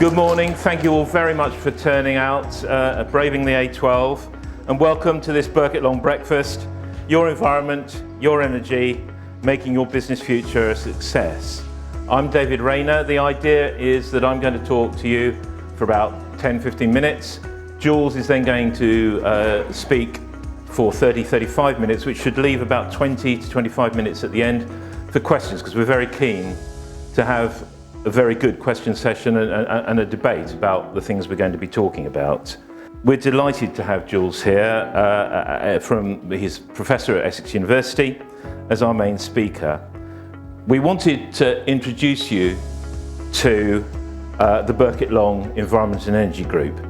Good morning, thank you all very much for turning out, braving the A12, and welcome to this Birkett Long Breakfast, your environment, your energy, making your business future a success. I'm David Rayner. The idea is that I'm going to talk to you for about 10-15 minutes. Jules is then going to speak for 30-35 minutes, which should leave about 20 to 25 minutes at the end for questions, because we're very keen to have a very good question session and a debate about the things we're going to be talking about. We're delighted to have Jules here, he's professor at Essex University, as our main speaker. We wanted to introduce you to the Birkett Long Environment and Energy Group.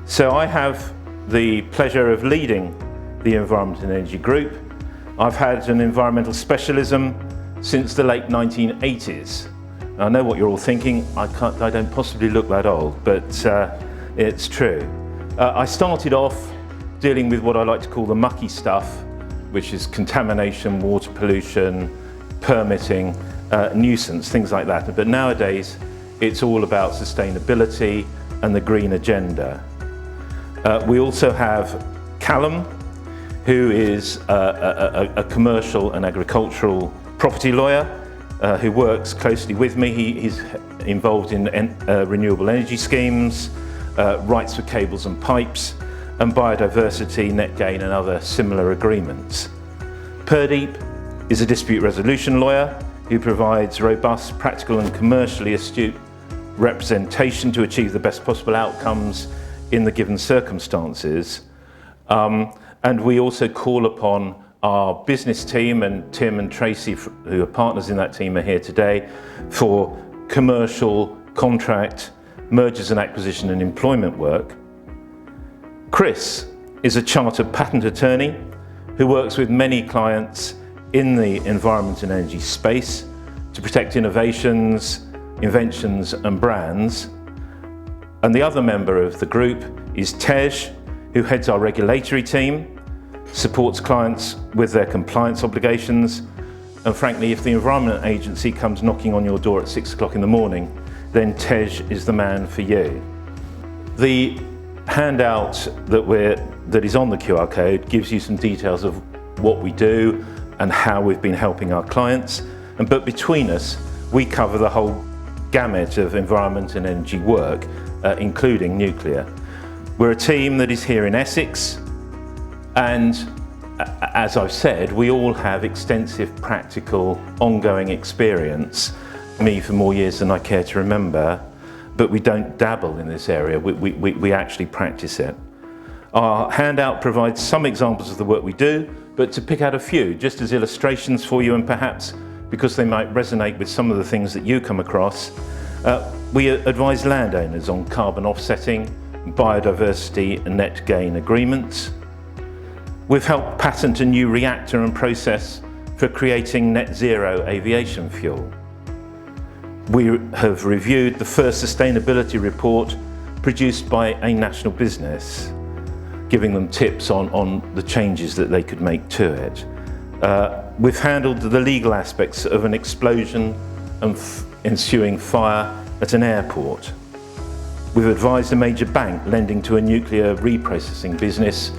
So I have the pleasure of leading the Environment and Energy Group. I've had an environmental specialism since the late 1980s. I know what you're all thinking, I don't possibly look that old, but it's true. I started off dealing with what I like to call the mucky stuff, which is contamination, water pollution, permitting, nuisance, things like that. But nowadays, it's all about sustainability and the green agenda. We also have Callum, who is a commercial and agricultural property lawyer, who works closely with me. He's involved in renewable energy schemes, rights for cables and pipes, and biodiversity, net gain and other similar agreements. Purdeep is a dispute resolution lawyer who provides robust, practical and commercially astute representation to achieve the best possible outcomes in the given circumstances. And we also call upon our business team, and Tim and Tracy, who are partners in that team, are here today for commercial, contract, mergers and acquisition and employment work. Chris is a chartered patent attorney who works with many clients in the environment and energy space to protect innovations, inventions and brands. And the other member of the group is Tej, who heads our regulatory team, supports clients with their compliance obligations, and frankly, if the Environment Agency comes knocking on your door at 6 o'clock in the morning, then Tej is the man for you. The handout that is on the QR code gives you some details of what we do and how we've been helping our clients, but between us, we cover the whole gamut of environment and energy work, including nuclear. We're a team that is here in Essex, and as I've said, we all have extensive practical, ongoing experience, me for more years than I care to remember, but we don't dabble in this area, we actually practice it. Our handout provides some examples of the work we do, but to pick out a few, just as illustrations for you, and perhaps because they might resonate with some of the things that you come across, we advise landowners on carbon offsetting, biodiversity and net gain agreements. We've helped patent a new reactor and process for creating net zero aviation fuel. We have reviewed the first sustainability report produced by a national business, giving them tips on the changes that they could make to it. We've handled the legal aspects of an explosion and ensuing fire at an airport. We've advised a major bank lending to a nuclear reprocessing business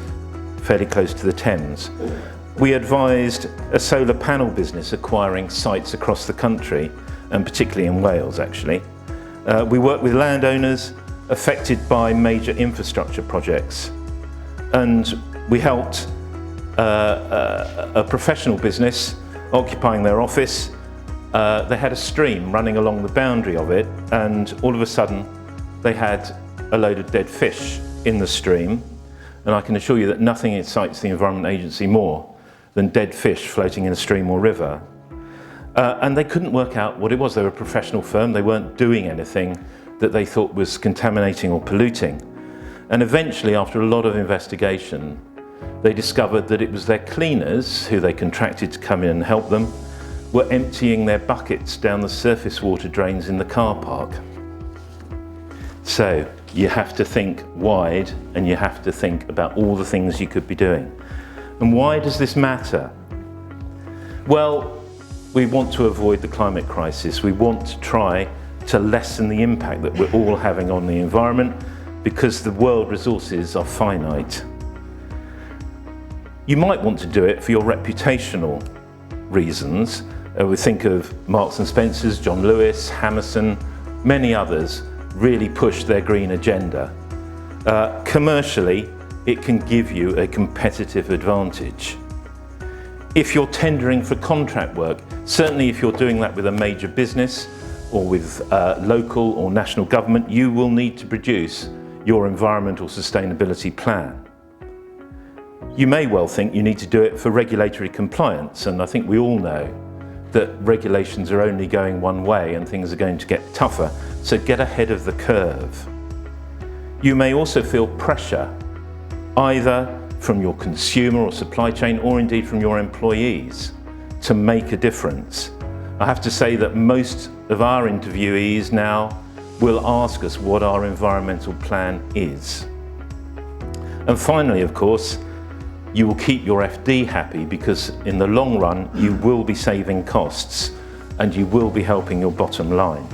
fairly close to the Thames. We advised a solar panel business acquiring sites across the country, and particularly in Wales actually. We work with landowners affected by major infrastructure projects, and we helped a professional business occupying their office. They had a stream running along the boundary of it, and all of a sudden they had a load of dead fish in the stream. And I can assure you that nothing excites the Environment Agency more than dead fish floating in a stream or river. And they couldn't work out what it was. They were a professional firm. They weren't doing anything that they thought was contaminating or polluting. And eventually, after a lot of investigation, they discovered that it was their cleaners, who they contracted to come in and help them, were emptying their buckets down the surface water drains in the car park. So you have to think wide, and you have to think about all the things you could be doing. And why does this matter? Well, we want to avoid the climate crisis. We want to try to lessen the impact that we're all having on the environment, because the world resources are finite. You might want to do it for your reputational reasons. We think of Marks and Spencer's, John Lewis, Hammerson, many others really push their green agenda. Commercially, it can give you a competitive advantage. If you're tendering for contract work, certainly if you're doing that with a major business or with local or national government, you will need to produce your environmental sustainability plan. You may well think you need to do it for regulatory compliance, and I think we all know that regulations are only going one way and things are going to get tougher, so get ahead of the curve. You may also feel pressure, either from your consumer or supply chain, or indeed from your employees, to make a difference. I have to say that most of our interviewees now will ask us what our environmental plan is. And finally, of course, you will keep your FD happy, because in the long run you will be saving costs and you will be helping your bottom line.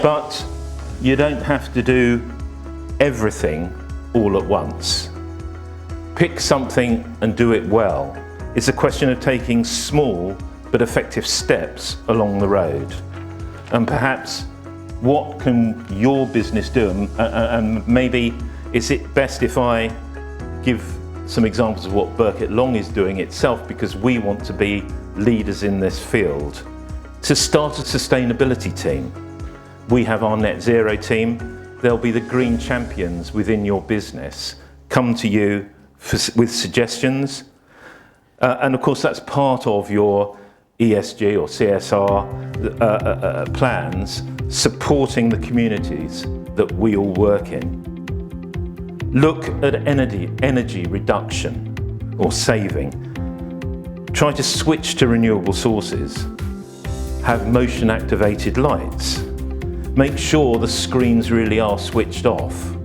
But you don't have to do everything all at once. Pick something and do it well. It's a question of taking small but effective steps along the road. And perhaps, what can your business do? And maybe is it best if I give some examples of what Birkett Long is doing itself, because we want to be leaders in this field. To start a sustainability team. We have our net zero team. There'll be the green champions within your business come to you with suggestions. And of course that's part of your ESG or CSR plans, supporting the communities that we all work in. Look at energy reduction or saving. Try to switch to renewable sources. Have motion activated lights. Make sure the screens really are switched off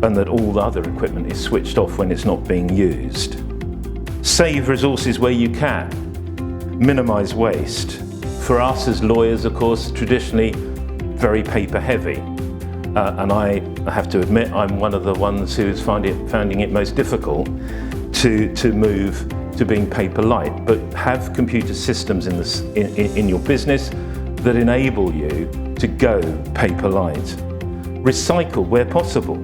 and that all the other equipment is switched off when it's not being used. Save resources where you can. Minimise waste. For us as lawyers, of course, traditionally very paper heavy. And I have to admit, I'm one of the ones who's finding it most difficult to move to being paper light. But have computer systems in your business that enable you to go paper light. Recycle where possible.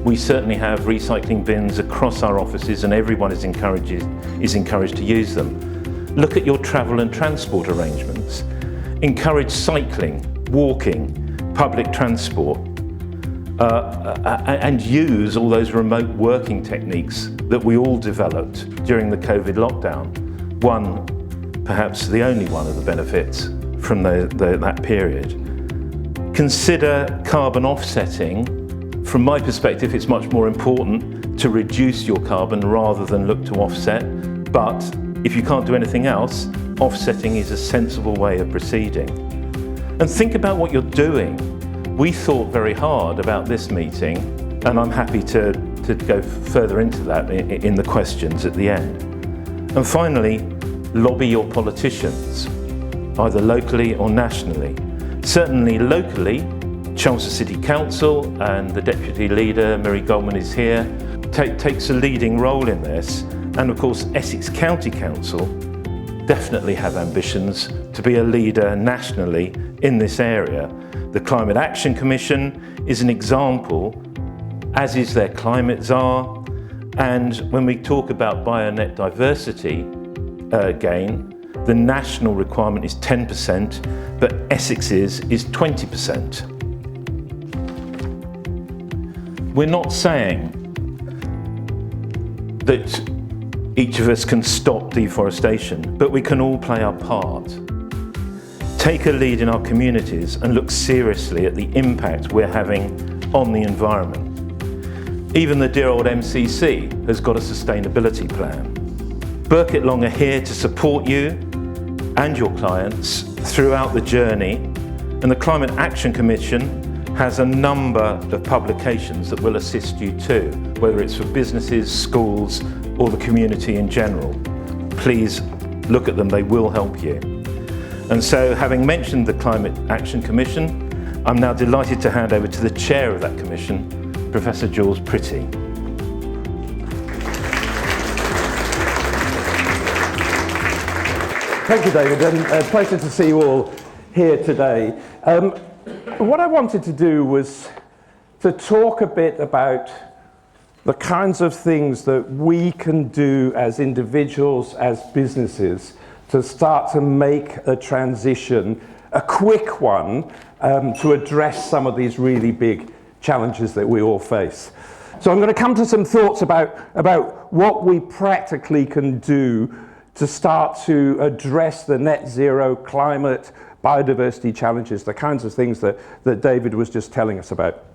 We certainly have recycling bins across our offices, and everyone is encouraged to use them. Look at your travel and transport arrangements. Encourage cycling, walking, public transport, and use all those remote working techniques that we all developed during the COVID lockdown. One, perhaps the only one of the benefits from that period. Consider carbon offsetting. From my perspective, it's much more important to reduce your carbon rather than look to offset. But if you can't do anything else, offsetting is a sensible way of proceeding. And think about what you're doing. We thought very hard about this meeting, and I'm happy to go further into that in the questions at the end. And finally, lobby your politicians, either locally or nationally. Certainly locally, Chelmsford City Council, and the Deputy Leader, Mary Goldman, is here, takes a leading role in this. And of course, Essex County Council definitely have ambitions to be a leader nationally in this area. The Climate Action Commission is an example, as is their Climate Czar. And when we talk about bionet diversity gain, the national requirement is 10%, but Essex's is 20%. We're not saying that each of us can stop deforestation, but we can all play our part. Take a lead in our communities and look seriously at the impact we're having on the environment. Even the dear old MCC has got a sustainability plan. Birkett Long are here to support you and your clients throughout the journey, and the Climate Action Commission has a number of publications that will assist you too, whether it's for businesses, schools, or the community in general. Please look at them, they will help you. And so, having mentioned the Climate Action Commission, I'm now delighted to hand over to the chair of that commission, Professor Jules Pretty. Thank you, David, and a pleasure to see you all here today. What I wanted to do was to talk a bit about the kinds of things that we can do as individuals, as businesses, to start to make a transition, a quick one, to address some of these really big challenges that we all face. So I'm going to come to some thoughts about what we practically can do to start to address the net zero climate, biodiversity challenges, the kinds of things that David was just telling us about.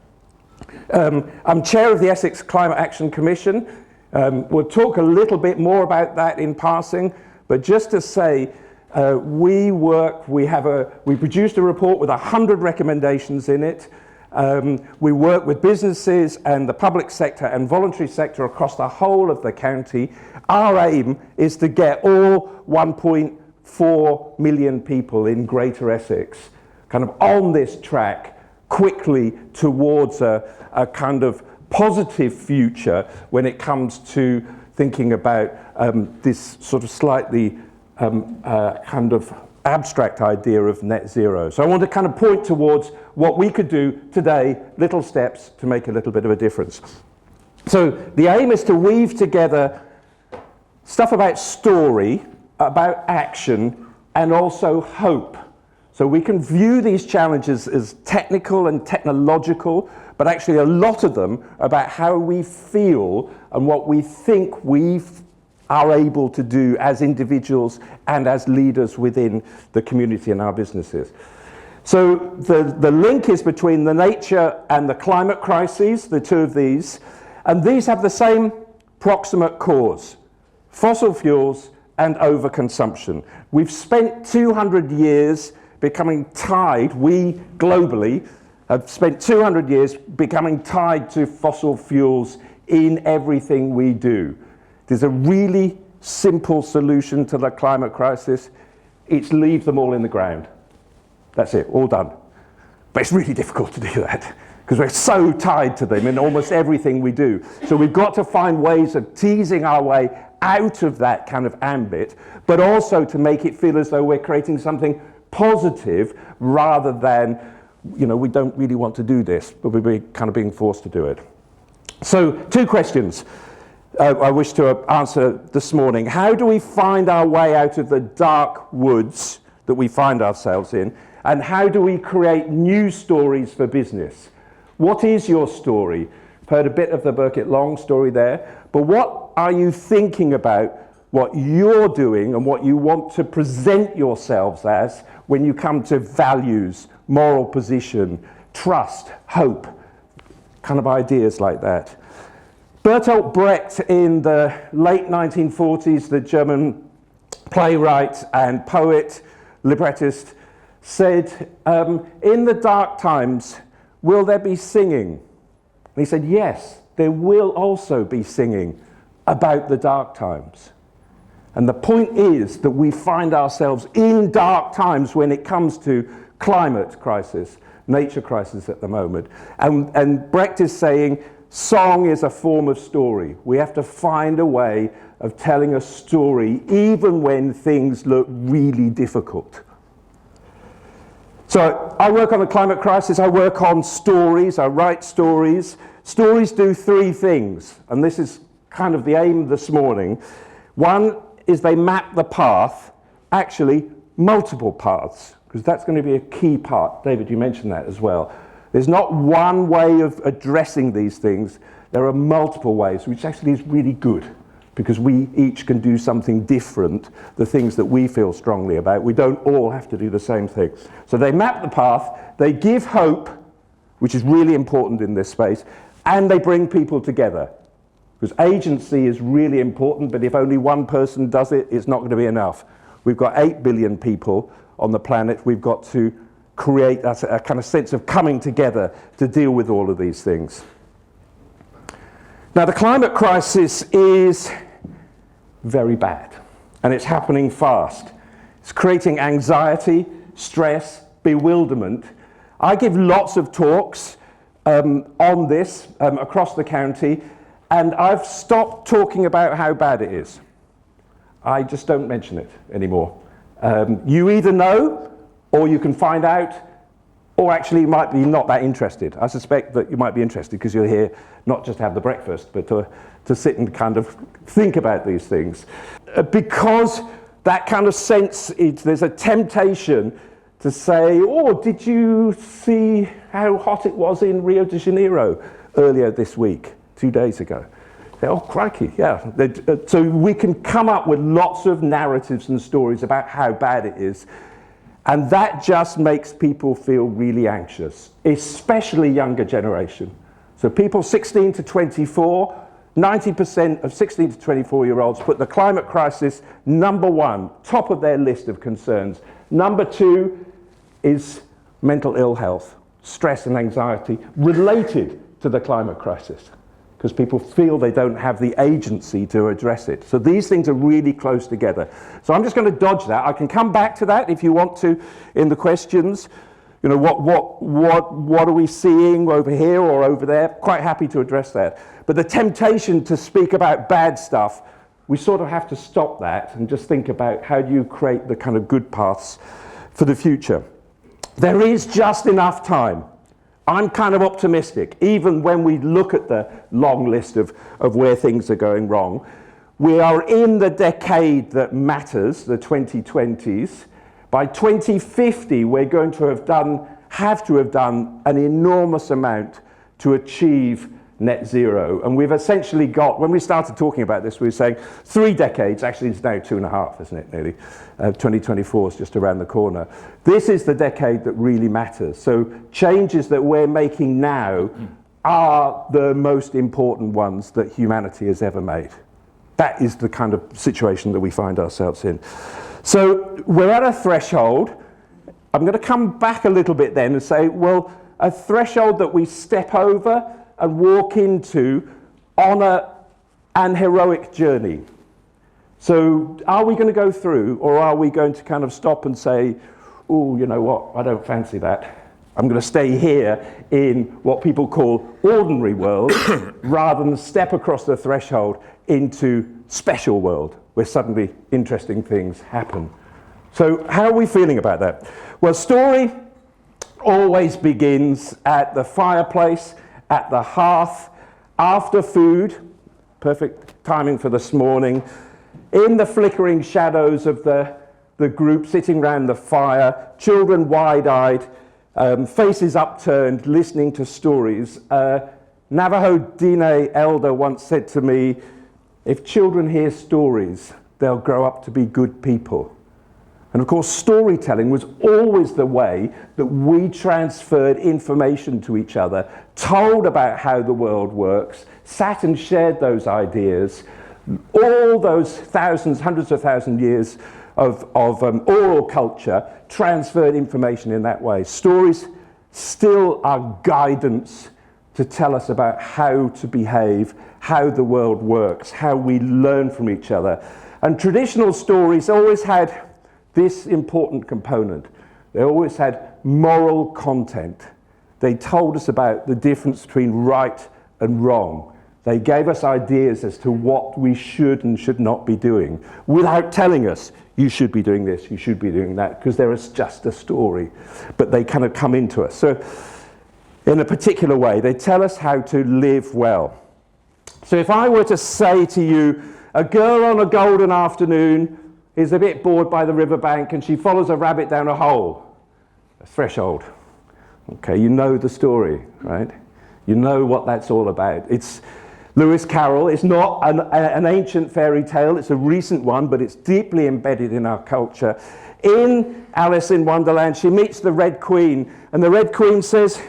I'm chair of the Essex Climate Action Commission. We'll talk a little bit more about that in passing, but just to say, we produced a report with 100 recommendations in it. We work with businesses and the public sector and voluntary sector across the whole of the county. Our aim is to get all 1.4 million people in Greater Essex kind of on this track quickly towards a kind of positive future when it comes to thinking about this sort of slightly kind of abstract idea of net zero. So I want to kind of point towards what we could do today, little steps to make a little bit of a difference. So the aim is to weave together stuff about story, about action, and also hope. So we can view these challenges as technical and technological, but actually a lot of them about how we feel and what we think we are able to do as individuals and as leaders within the community and our businesses. So the link is between the nature and the climate crises, the two of these, and these have the same proximate cause: fossil fuels and overconsumption. We've spent 200 years becoming tied, we globally have spent 200 years becoming tied to fossil fuels in everything we do. There's a really simple solution to the climate crisis. It's leave them all in the ground. That's it, all done. But it's really difficult to do that because we're so tied to them in almost everything we do. So we've got to find ways of teasing our way out of that kind of ambit, but also to make it feel as though we're creating something positive rather than, we don't really want to do this, but we're kind of being forced to do it. So 2 questions I wish to answer this morning. How do we find our way out of the dark woods that we find ourselves in? And how do we create new stories for business? What is your story? I've heard a bit of the Birkett Long story there, but what are you thinking about what you're doing and what you want to present yourselves as when you come to values, moral position, trust, hope, kind of ideas like that? Bertolt Brecht, in the late 1940s, the German playwright and poet, librettist, said, in the dark times, will there be singing? And he said, yes, there will also be singing about the dark times. And the point is that we find ourselves in dark times when it comes to climate crisis, nature crisis at the moment. And Brecht is saying, song is a form of story. We have to find a way of telling a story even when things look really difficult. So I work on the climate crisis, I work on stories, I write stories. Stories do 3 things, and this is kind of the aim this morning. One is they map the path, actually multiple paths, because that's going to be a key part. David, you mentioned that as well. There's not one way of addressing these things. There are multiple ways, which actually is really good because we each can do something different, the things that we feel strongly about. We don't all have to do the same thing. So they map the path, they give hope, which is really important in this space, and they bring people together. Because agency is really important, but if only one person does it, it's not going to be enough. We've got 8 billion people on the planet. We've got to create a kind of sense of coming together to deal with all of these things. Now, the climate crisis is very bad, and it's happening fast. It's creating anxiety, stress, bewilderment. I give lots of talks on this across the county, and I've stopped talking about how bad it is. I just don't mention it anymore. You either know, or you can find out, or actually you might be not that interested. I suspect that you might be interested because you're here not just to have the breakfast, but to sit and kind of think about these things. Because that kind of sense, there's a temptation to say, oh, did you see how hot it was in Rio de Janeiro earlier this week, 2 days ago? Oh, crikey, yeah. So we can come up with lots of narratives and stories about how bad it is, and that just makes people feel really anxious, especially younger generation. So people 16 to 24, 90% of 16 to 24-year-olds put the climate crisis number one, top of their list of concerns. Number two is mental ill health, stress and anxiety related to the climate crisis, because people feel they don't have the agency to address it. So these things are really close together. So I'm just going to dodge that. I can come back to that if you want to in the questions. You know, what are we seeing over here or over there? Quite happy to address that. But the temptation to speak about bad stuff, we sort of have to stop that and just think about how do you create the kind of good paths for the future. There is just enough time. I'm kind of optimistic, even when we look at the long list of where things are going wrong. We are in the decade that matters, the 2020s. By 2050, we're going to have to have done an enormous amount to achieve net zero. And we've essentially got, when we started talking about this, we were saying 3 decades, actually it's now 2.5, isn't it, nearly? 2024 is just around the corner. This is the decade that really matters. So changes that we're making now are the most important ones that humanity has ever made. That is the kind of situation that we find ourselves in. So we're at a threshold. I'm going to come back a little bit then and say, well, a threshold that we step over and walk into on an heroic journey. So are we going to go through, or are we going to kind of stop and say, oh, you know what, I don't fancy that. I'm going to stay here in what people call ordinary world rather than step across the threshold into special world where suddenly interesting things happen. So how are we feeling about that? Well, story always begins at the fireplace, at the hearth, after food, perfect timing for this morning, in the flickering shadows of the group sitting around the fire, children wide-eyed, faces upturned, listening to stories. Navajo Dine elder once said to me, if children hear stories, they'll grow up to be good people. And of course, storytelling was always the way that we transferred information to each other, told about how the world works, sat and shared those ideas. All those thousands, hundreds of thousands years of oral culture transferred information in that way. Stories still are guidance to tell us about how to behave, how the world works, how we learn from each other. And traditional stories always had this important component. They always had moral content. They told us about the difference between right and wrong. They gave us ideas as to what we should and should not be doing without telling us, you should be doing this, you should be doing that, because there is just a story. But they kind of come into us. So in a particular way, they tell us how to live well. So if I were to say to you, a girl on a golden afternoon is a bit bored by the riverbank and she follows a rabbit down a hole, a threshold. Okay, you know the story, right? You know what that's all about. It's Lewis Carroll. It's not an ancient fairy tale. It's a recent one, but it's deeply embedded in our culture. In Alice in Wonderland, she meets the Red Queen, and the Red Queen says,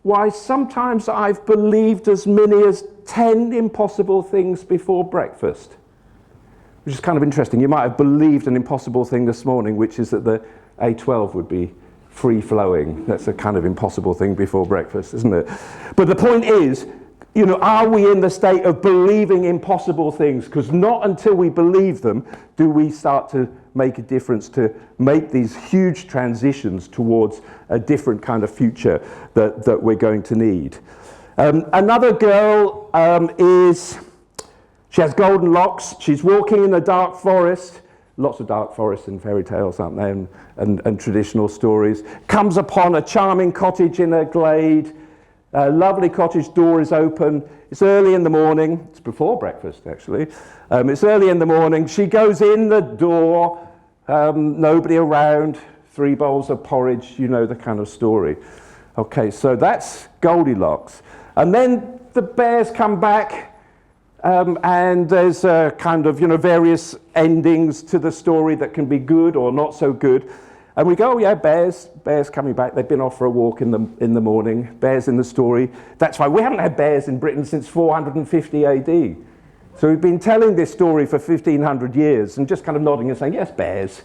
why, sometimes I've believed as many as 10 impossible things before breakfast. Which is kind of interesting. You might have believed an impossible thing this morning, which is that the A12 would be free-flowing. That's a kind of impossible thing before breakfast, isn't it? But the point is, are we in the state of believing impossible things? Because not until we believe them do we start to make a difference, to make these huge transitions towards a different kind of future that we're going to need. Another girl she has golden locks. She's walking in a dark forest. Lots of dark forests in fairy tales, aren't there, and traditional stories. Comes upon a charming cottage in a glade. A lovely cottage door is open. It's early in the morning. It's before breakfast, actually. It's early in the morning. She goes in the door. Nobody around. 3 bowls of porridge. You know the kind of story. Okay, so that's Goldilocks. And then the bears come back. And there's kind of, various endings to the story that can be good or not so good. And we go, oh yeah, bears coming back. They've been off for a walk in the morning. Bears in the story. That's why we haven't had bears in Britain since 450 AD. So we've been telling this story for 1,500 years and just kind of nodding and saying, yes, bears.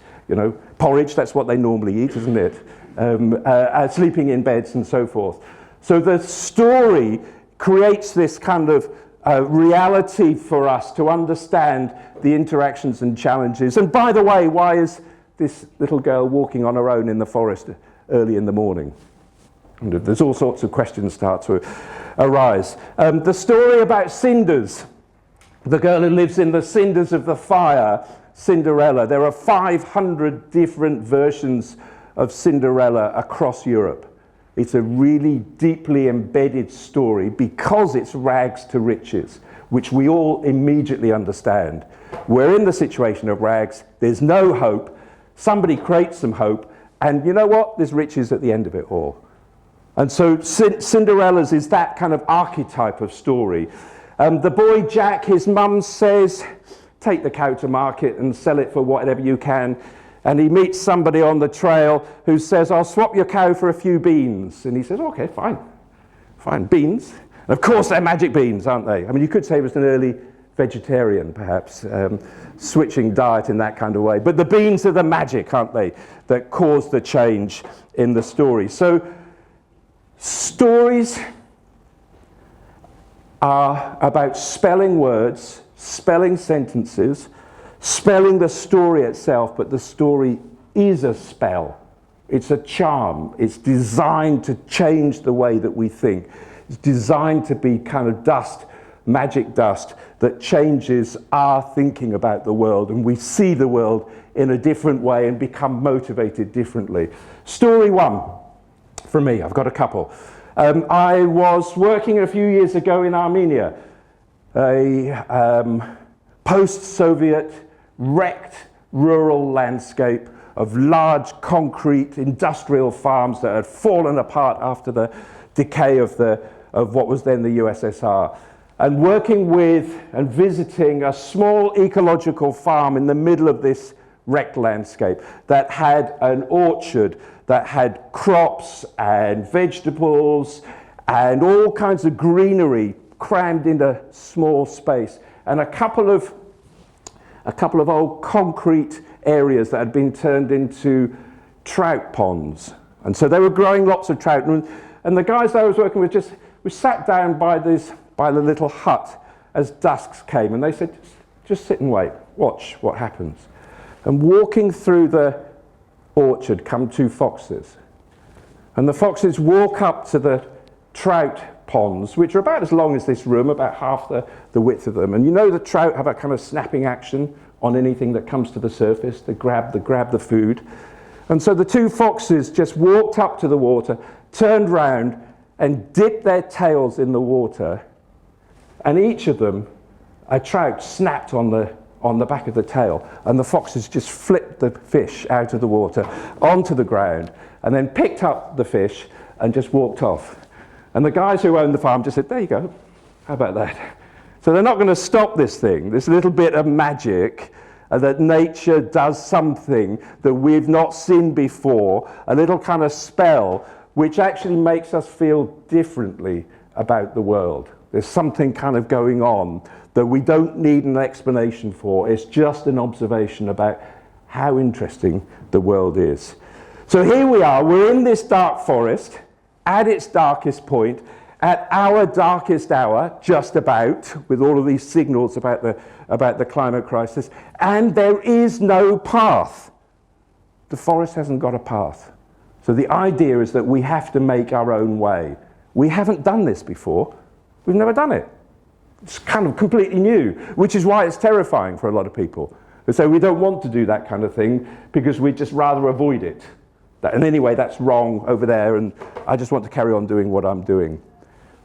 Porridge, that's what they normally eat, isn't it? Sleeping in beds and so forth. So the story creates this kind of reality for us to understand the interactions and challenges. And by the way, why is this little girl walking on her own in the forest early in the morning? And there's all sorts of questions start to arise. The story about cinders, the girl who lives in the cinders of the fire, Cinderella. There are 500 different versions of Cinderella across Europe. It's a really deeply embedded story because it's rags to riches, which we all immediately understand. We're in the situation of rags, there's no hope, somebody creates some hope, and you know what? There's riches at the end of it all. And so Cinderella's is that kind of archetype of story. The boy Jack, his mum says, take the cow to market and sell it for whatever you can. And he meets somebody on the trail who says, I'll swap your cow for a few beans. And he says, okay, fine, beans. And of course, they're magic beans, aren't they? I mean, you could say he was an early vegetarian, perhaps, switching diet in that kind of way. But the beans are the magic, aren't they, that cause the change in the story. So stories are about spelling words, spelling sentences, spelling the story itself, but the story is a spell. It's a charm. It's designed to change the way that we think. It's designed to be kind of dust, magic dust, that changes our thinking about the world, and we see the world in a different way and become motivated differently. Story 1, for me, I've got a couple. I was working a few years ago in Armenia, a post-Soviet wrecked rural landscape of large concrete industrial farms that had fallen apart after the decay of what was then the USSR. And working with and visiting a small ecological farm in the middle of this wrecked landscape that had an orchard, that had crops and vegetables and all kinds of greenery crammed into small space, and a couple of old concrete areas that had been turned into trout ponds. And so they were growing lots of trout. And the guys that I was working with we sat down by the little hut as dusk came, and they said, just sit and wait, watch what happens. And walking through the orchard come 2 foxes. And the foxes walk up to the trout ponds, which are about as long as this room, about half the width of them. And the trout have a kind of snapping action on anything that comes to the surface. They grab the food. And so the 2 foxes just walked up to the water, turned round and dipped their tails in the water. And each of them, a trout snapped on the back of the tail, and the foxes just flipped the fish out of the water onto the ground and then picked up the fish and just walked off. And the guys who owned the farm just said, there you go, how about that? So they're not going to stop this thing, this little bit of magic, that nature does something that we've not seen before, a little kind of spell, which actually makes us feel differently about the world. There's something kind of going on that we don't need an explanation for. It's just an observation about how interesting the world is. So here we are, we're in this dark forest, at its darkest point, at our darkest hour, just about, with all of these signals about the climate crisis, and there is no path. The forest hasn't got a path. So the idea is that we have to make our own way. We haven't done this before. We've never done it. It's kind of completely new, which is why it's terrifying for a lot of people. So we don't want to do that kind of thing because we'd just rather avoid it. And anyway, that's wrong over there, and I just want to carry on doing what I'm doing.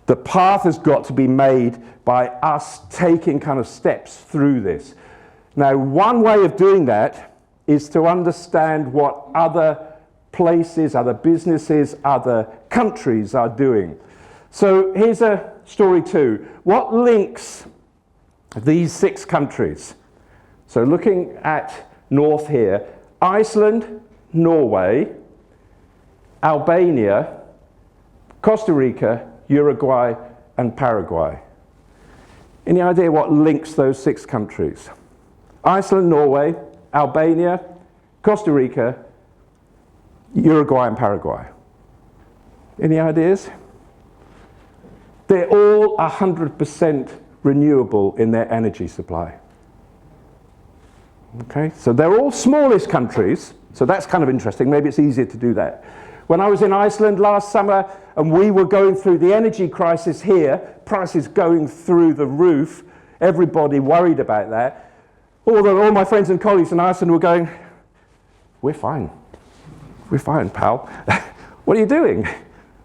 The path has got to be made by us taking kind of steps through this. Now, one way of doing that is to understand what other places, other businesses, other countries are doing. So here's a story too. What links these 6 countries? So looking at north here, Iceland, Norway, Albania, Costa Rica, Uruguay, and Paraguay. Any idea what links those 6 countries? Iceland, Norway, Albania, Costa Rica, Uruguay, and Paraguay. Any ideas? They're all 100% renewable in their energy supply. Okay, so they're all smallish countries, so that's kind of interesting. Maybe it's easier to do that. When I was in Iceland last summer and we were going through the energy crisis here, prices going through the roof, everybody worried about that. All my friends and colleagues in Iceland were going, we're fine, pal. What are you doing?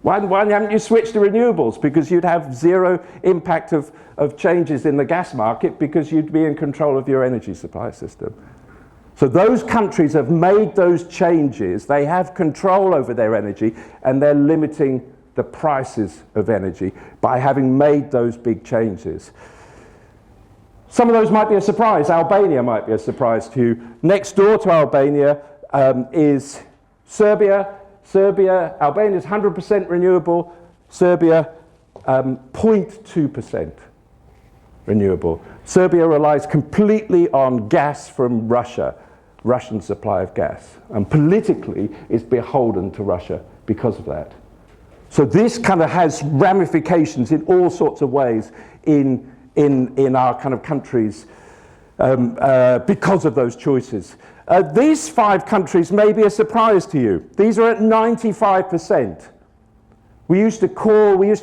Why haven't you switched to renewables? Because you'd have zero impact of changes in the gas market because you'd be in control of your energy supply system. So those countries have made those changes. They have control over their energy, and they're limiting the prices of energy by having made those big changes. Some of those might be a surprise. Albania might be a surprise to you. Next door to Albania is Serbia. Albania is 100% renewable. Serbia, 0.2% renewable. Serbia relies completely on gas from Russia, Russian supply of gas, and politically is beholden to Russia because of that. So this kind of has ramifications in all sorts of ways in our kind of countries because of those choices. These 5 countries may be a surprise to you. These are at 95%. We used to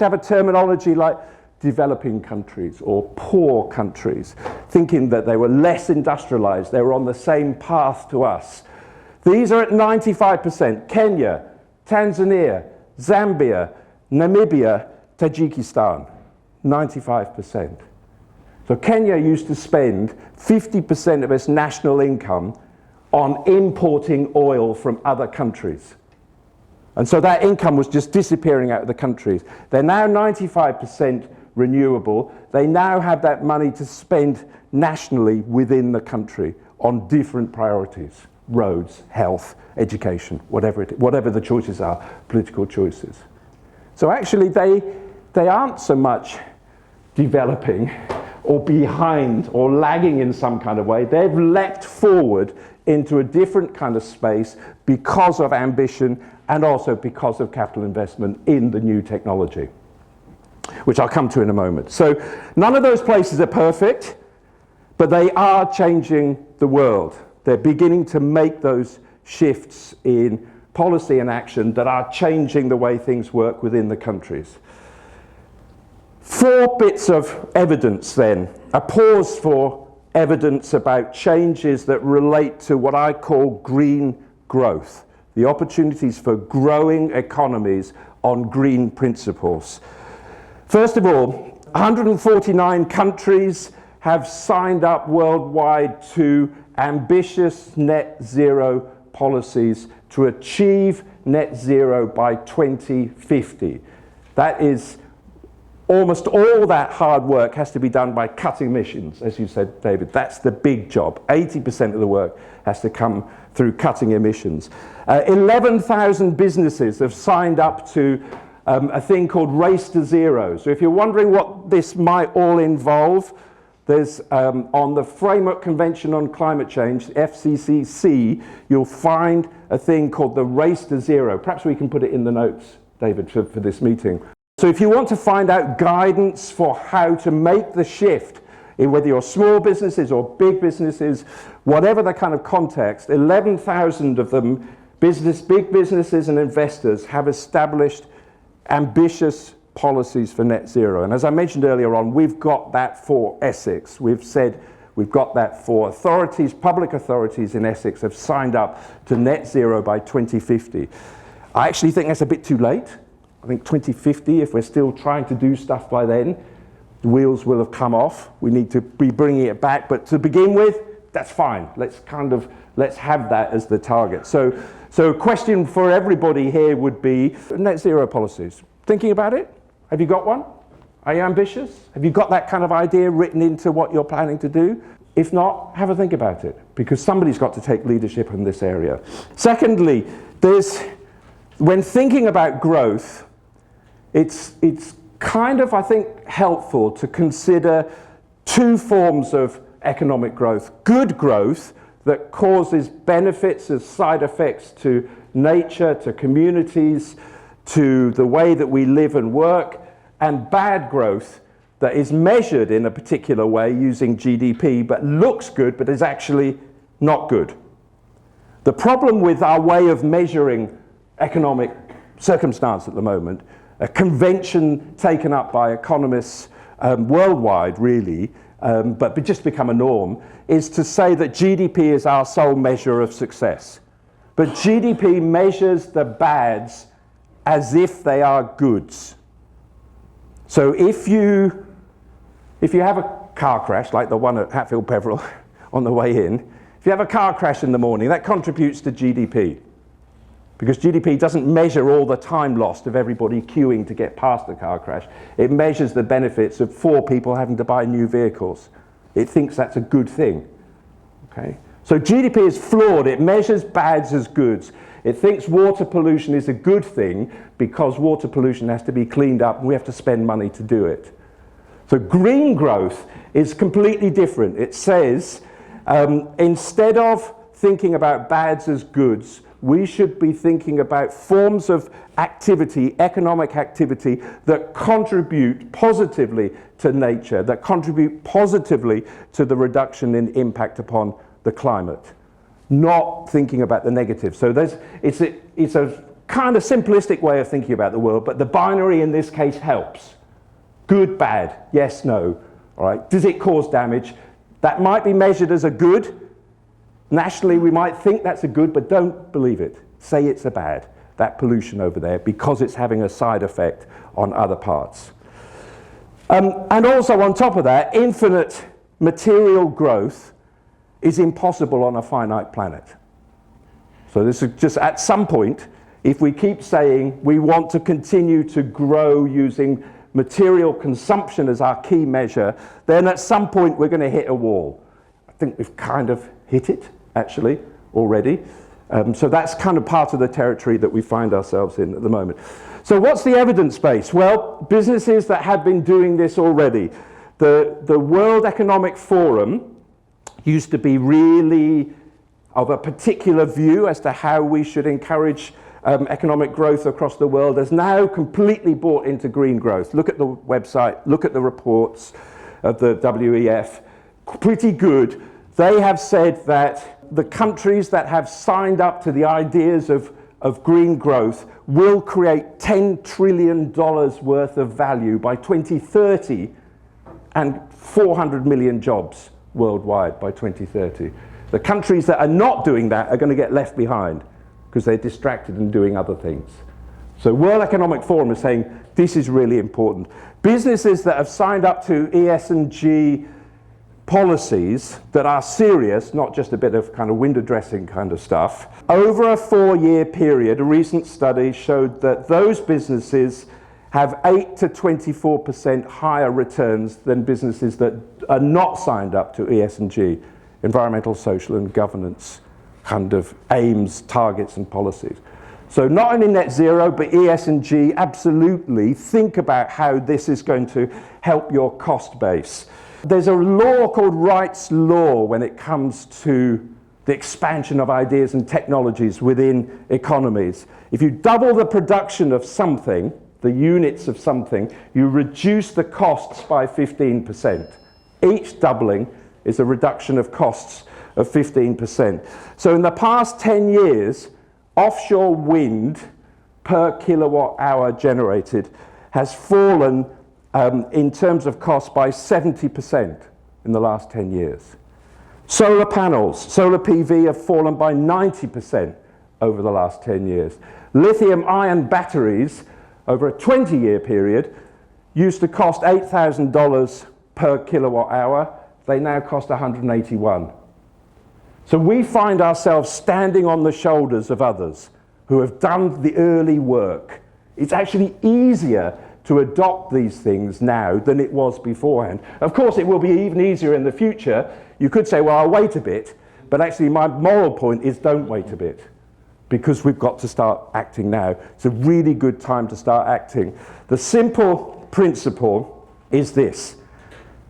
have a terminology like developing countries or poor countries, thinking that they were less industrialized, they were on the same path to us. These are at 95%. Kenya, Tanzania, Zambia, Namibia, Tajikistan, 95%. So Kenya used to spend 50% of its national income on importing oil from other countries. And so that income was just disappearing out of the countries. They're now 95% renewable. They now have that money to spend nationally within the country on different priorities: roads, health, education, whatever the choices are, political choices. So actually they aren't so much developing or behind or lagging in some kind of way. They've leapt forward into a different kind of space because of ambition and also because of capital investment in the new technology, which I'll come to in a moment. So none of those places are perfect, but they are changing the world. They're beginning to make those shifts in policy and action that are changing the way things work within the countries. 4 bits of evidence then. A pause for evidence about changes that relate to what I call green growth, the opportunities for growing economies on green principles. First of all, 149 countries have signed up worldwide to ambitious net zero policies to achieve net zero by 2050. That is almost all that hard work has to be done by cutting emissions, as you said, David. That's the big job. 80% of the work has to come through cutting emissions. 11,000 businesses have signed up to a thing called Race to Zero. So if you're wondering what this might all involve, there's on the Framework Convention on Climate Change, FCCC, you'll find a thing called the Race to Zero. Perhaps we can put it in the notes, David, for this meeting. So if you want to find out guidance for how to make the shift, in whether you're small businesses or big businesses, whatever the kind of context, 11,000 of them, big businesses and investors, have established ambitious policies for net zero. And as I mentioned earlier on, we've got that for Essex. We've said we've got that for authorities, public authorities in Essex have signed up to net zero by 2050. I actually think that's a bit too late. I think 2050, if we're still trying to do stuff by then, the wheels will have come off. We need to be bringing it back, but to begin with, that's fine. Let's have that as the target. So a question for everybody here would be net zero policies. Thinking about it? Have you got one? Are you ambitious? Have you got that kind of idea written into what you're planning to do? If not, have a think about it, because somebody's got to take leadership in this area. Secondly, when thinking about growth, it's kind of, I think, helpful to consider two forms of economic growth. Good growth that causes benefits as side effects to nature, to communities, to the way that we live and work, and bad growth that is measured in a particular way using GDP, but looks good, but is actually not good. The problem with our way of measuring economic circumstance at the moment, a convention taken up by economists worldwide, really, but just become a norm, is to say that GDP is our sole measure of success. But GDP measures the bads as if they are goods. So if you have a car crash, like the one at Hatfield Peveril on the way in, if you have a car crash in the morning, that contributes to GDP. Because GDP doesn't measure all the time lost of everybody queuing to get past the car crash. It measures the benefits of 4 people having to buy new vehicles. It thinks that's a good thing. Okay? So GDP is flawed. It measures bads as goods. It thinks water pollution is a good thing because water pollution has to be cleaned up and we have to spend money to do it. So green growth is completely different. It says instead of thinking about bads as goods, we should be thinking about forms of activity, economic activity, that contribute positively to nature, that contribute positively to the reduction in impact upon the climate, not thinking about the negative. So it's a kind of simplistic way of thinking about the world, but the binary in this case helps. Good, bad, yes, no. All right. Does it cause damage? That might be measured as a good. Nationally, we might think that's a good, but don't believe it. Say it's a bad, that pollution over there, because it's having a side effect on other parts. And also on top of that, infinite material growth is impossible on a finite planet. So this is just at some point, if we keep saying we want to continue to grow using material consumption as our key measure, then at some point we're going to hit a wall. I think we've kind of hit it, actually, already. So that's kind of part of the territory that we find ourselves in at the moment. So what's the evidence base? Well, businesses that have been doing this already. The World Economic Forum used to be really of a particular view as to how we should encourage economic growth across the world, has now completely bought into green growth. Look at the website, look at the reports of the WEF. Pretty good. They have said that the countries that have signed up to the ideas of green growth will create $10 trillion worth of value by 2030 and 400 million jobs worldwide by 2030. The countries that are not doing that are going to get left behind because they're distracted and doing other things. So World Economic Forum is saying this is really important. Businesses that have signed up to ESG policies that are serious, not just a bit of kind of window dressing kind of stuff. Over a 4-year period, a recent study showed that those businesses have 8 to 24% higher returns than businesses that are not signed up to ESG, environmental, social and governance kind of aims, targets and policies. So not only net zero, but ESG, absolutely think about how this is going to help your cost base. There's a law called Wright's Law when it comes to the expansion of ideas and technologies within economies. If you double the production of something, the units of something, you reduce the costs by 15%. Each doubling is a reduction of costs of 15%. So in the past 10 years, offshore wind per kilowatt hour generated has fallen in terms of cost by 70% in the last 10 years. Solar panels, solar PV have fallen by 90% over the last 10 years. Lithium-ion batteries over a 20-year period used to cost $8,000 per kilowatt hour. They now cost $181. So we find ourselves standing on the shoulders of others who have done the early work. It's actually easier to adopt these things now than it was beforehand. Of course, it will be even easier in the future. You could say, well, I'll wait a bit, but actually my moral point is don't wait a bit, because we've got to start acting now. It's a really good time to start acting. The simple principle is this: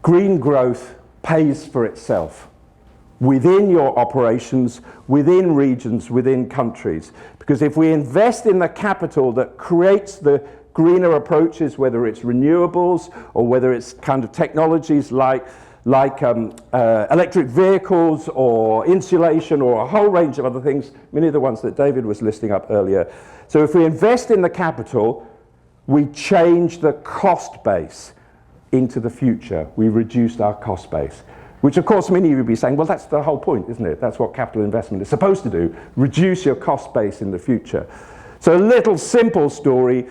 green growth pays for itself within your operations, within regions, within countries. Because if we invest in the capital that creates the greener approaches, whether it's renewables or whether it's kind of technologies like electric vehicles or insulation or a whole range of other things, many of the ones that David was listing up earlier. So if we invest in the capital, we change the cost base into the future. We reduced our cost base, which of course many of you would be saying, well, that's the whole point, isn't it? That's what capital investment is supposed to do, reduce your cost base in the future. So a little simple story.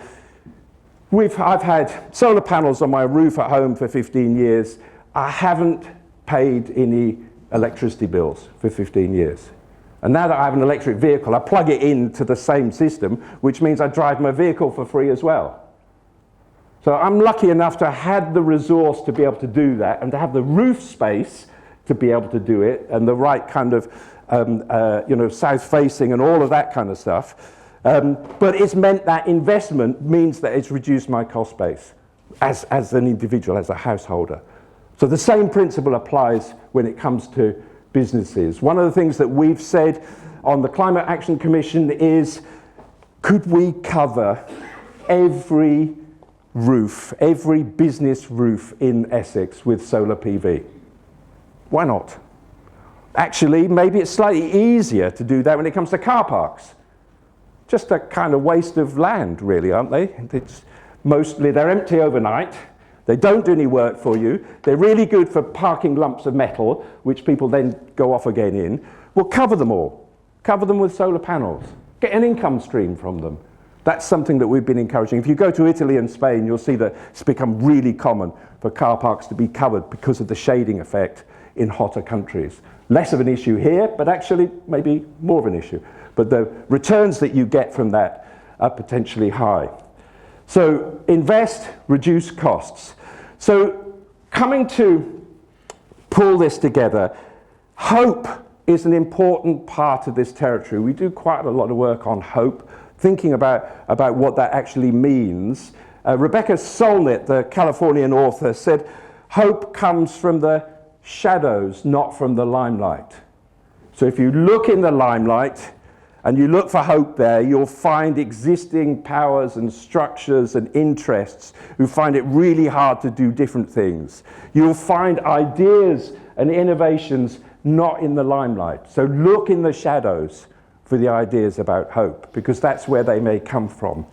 I've had solar panels on my roof at home for 15 years. I haven't paid any electricity bills for 15 years. And now that I have an electric vehicle, I plug it into the same system, which means I drive my vehicle for free as well. So I'm lucky enough to have had the resource to be able to do that and to have the roof space to be able to do it and the right kind of south facing and all of that kind of stuff. But it's meant that investment means that it's reduced my cost base as an individual, as a householder. So the same principle applies when it comes to businesses. One of the things that we've said on the Climate Action Commission is, could we cover every roof, every business roof in Essex with solar PV? Why not? Actually, maybe it's slightly easier to do that when it comes to car parks. Just a kind of waste of land, really, aren't they? They're empty overnight. They don't do any work for you. They're really good for parking lumps of metal, which people then go off again in. Well, cover them all. Cover them with solar panels. Get an income stream from them. That's something that we've been encouraging. If you go to Italy and Spain, you'll see that it's become really common for car parks to be covered because of the shading effect in hotter countries. Less of an issue here, but actually maybe more of an issue. But the returns that you get from that are potentially high. So invest, reduce costs. So coming to pull this together, hope is an important part of this territory. We do quite a lot of work on hope, thinking about what that actually means. Rebecca Solnit, the Californian author, said, hope comes from the shadows, not from the limelight. So if you look in the limelight, and you look for hope there, you'll find existing powers and structures and interests who find it really hard to do different things. You'll find ideas and innovations not in the limelight. So look in the shadows for the ideas about hope, because that's where they may come from.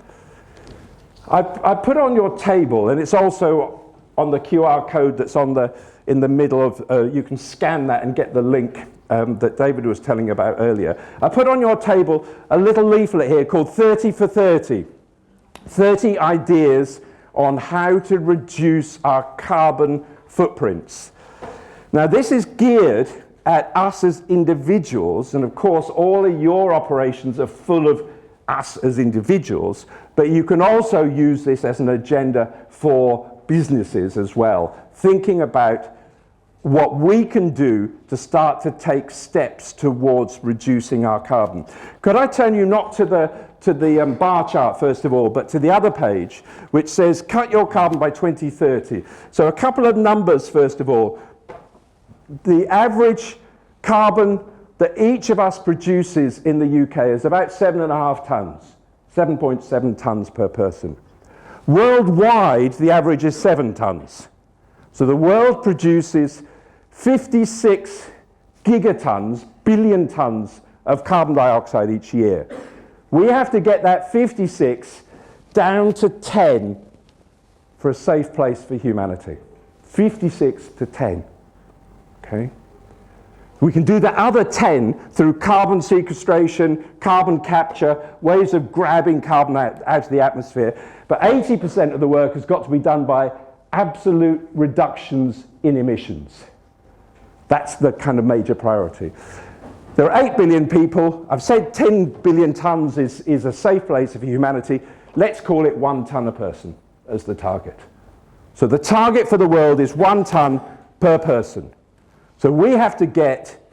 I put on your table, and it's also on the QR code that's in the middle of, you can scan that and get the link that David was telling about earlier. I put on your table a little leaflet here called 30 for 30. 30 ideas on how to reduce our carbon footprints. Now this is geared at us as individuals, and of course all of your operations are full of us as individuals, but you can also use this as an agenda for businesses as well, thinking about what we can do to start to take steps towards reducing our carbon. Could I turn you not to the bar chart first of all, but to the other page, which says cut your carbon by 2030. So a couple of numbers first of all. The average carbon that each of us produces in the UK is about 7.5 tons, 7.7 tons per person. Worldwide, the average is 7 tons. So the world produces 56 gigatons, billion tons of carbon dioxide each year. We have to get that 56 down to 10 for a safe place for humanity. 56 to 10, okay? We can do the other 10 through carbon sequestration, carbon capture, ways of grabbing carbon out of the atmosphere. But 80% of the work has got to be done by absolute reductions in emissions. That's the kind of major priority. There are 8 billion people. I've said 10 billion tons is a safe place for humanity. Let's call it 1 ton a person as the target. So the target for the world is 1 ton per person. So we have to get,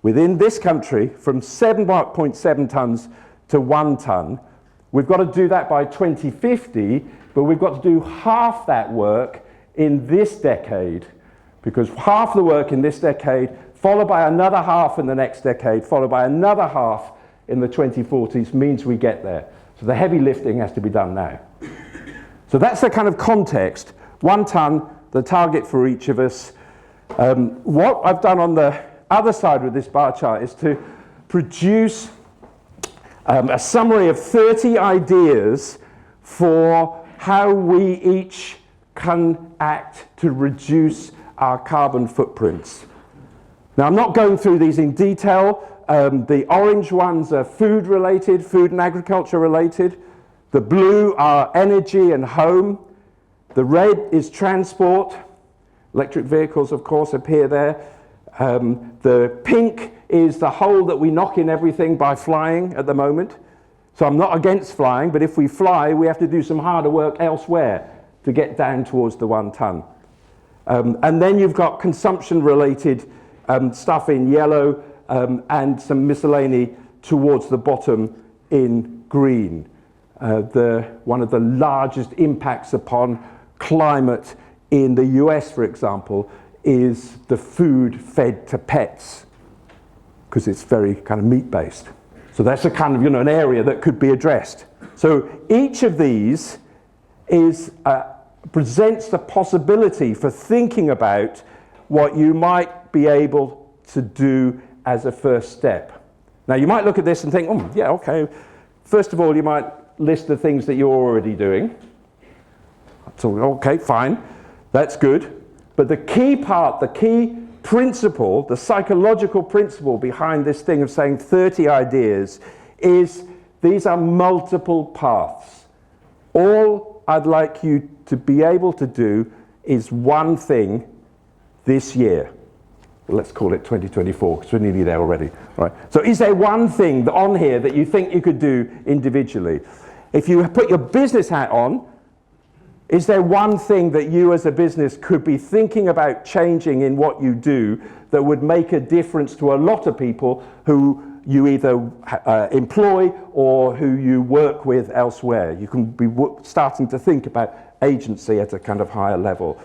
within this country, from 7.7 tons to 1 ton. We've got to do that by 2050, but we've got to do half that work in this decade, because half the work in this decade, followed by another half in the next decade, followed by another half in the 2040s, means we get there. So the heavy lifting has to be done now. So that's the kind of context. 1 ton, the target for each of us. What I've done on the other side with this bar chart is to produce a summary of 30 ideas for how we each can act to reduce our carbon footprints. Now, I'm not going through these in detail. The orange ones are food related, food and agriculture related. The blue are energy and home. The red is transport. Electric vehicles, of course, appear there. The pink is the hole that we knock in everything by flying at the moment. So I'm not against flying, but if we fly, we have to do some harder work elsewhere to get down towards the 1 ton. And then you've got consumption-related stuff in yellow and some miscellany towards the bottom in green. One of the largest impacts upon climate in the US, for example, is the food fed to pets, because it's very kind of meat-based. So that's a kind of, an area that could be addressed. So each of these presents the possibility for thinking about what you might be able to do as a first step. Now, you might look at this and think, oh, yeah, okay. First of all, you might list the things that you're already doing. So, okay, fine. That's good. But the key part, the key principle, the psychological principle behind this thing of saying 30 ideas is these are multiple paths. All I'd like you to be able to do is one thing this year. Let's call it 2024, because we're nearly there already. Right. So is there one thing on here that you think you could do individually? If you put your business hat on, is there one thing that you as a business could be thinking about changing in what you do that would make a difference to a lot of people who you either employ or who you work with elsewhere? You can be starting to think about agency at a kind of higher level.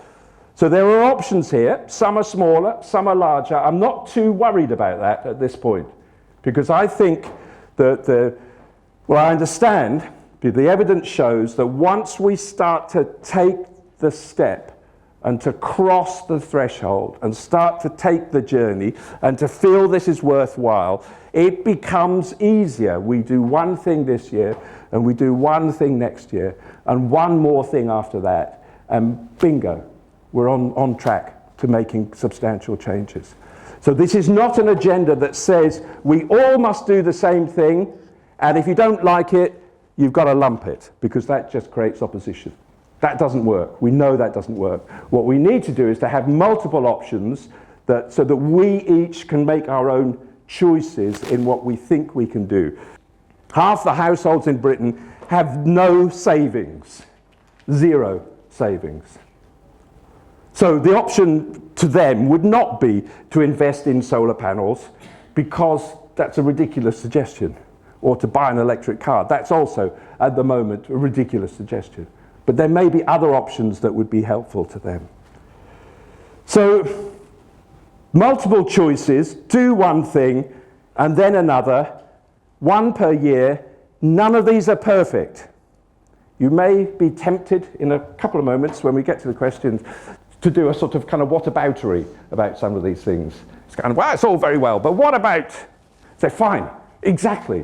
So there are options here. Some are smaller, some are larger. I'm not too worried about that at this point, because I think that I understand. The evidence shows that once we start to take the step and to cross the threshold and start to take the journey and to feel this is worthwhile, it becomes easier. We do one thing this year and we do one thing next year and one more thing after that, and bingo, we're on track to making substantial changes. So this is not an agenda that says we all must do the same thing, and if you don't like it, you've got to lump it, because that just creates opposition. That doesn't work. We know that doesn't work. What we need to do is to have multiple options so that we each can make our own choices in what we think we can do. Half the households in Britain have no savings, 0 savings. So the option to them would not be to invest in solar panels, because that's a ridiculous suggestion. Or to buy an electric car. That's also, at the moment, a ridiculous suggestion. But there may be other options that would be helpful to them. So, multiple choices, do one thing, and then another, one per year. None of these are perfect. You may be tempted in a couple of moments when we get to the questions to do a sort of kind of whataboutery about some of these things. It's kind of, well, it's all very well, but what about? Say, fine, exactly.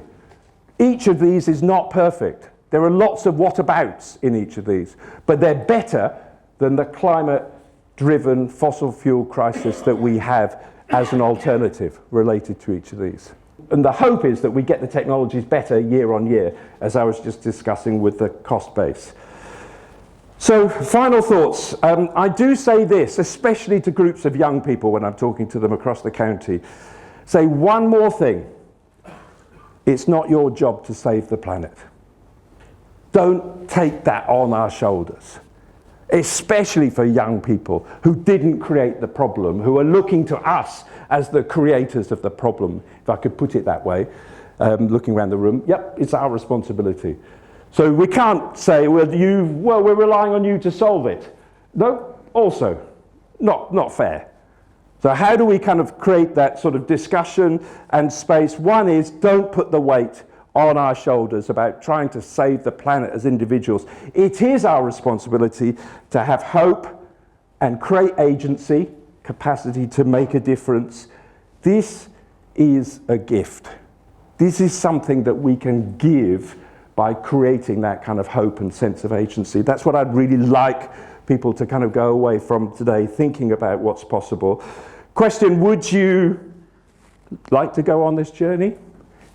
Each of these is not perfect. There are lots of whatabouts in each of these, but they're better than the climate-driven fossil fuel crisis that we have as an alternative related to each of these. And the hope is that we get the technologies better year on year, as I was just discussing with the cost base. So, final thoughts. I do say this, especially to groups of young people when I'm talking to them across the county. Say one more thing. It's not your job to save the planet. Don't take that on our shoulders. Especially for young people who didn't create the problem, who are looking to us as the creators of the problem, if I could put it that way, looking around the room. Yep, it's our responsibility. So we can't say, well, we're relying on you to solve it. No, also, not fair. So how do we kind of create that sort of discussion and space? One is, don't put the weight on our shoulders about trying to save the planet as individuals. It is our responsibility to have hope and create agency, capacity to make a difference. This is a gift. This is something that we can give by creating that kind of hope and sense of agency. That's what I'd really like people to kind of go away from today, thinking about what's possible. Question, would you like to go on this journey?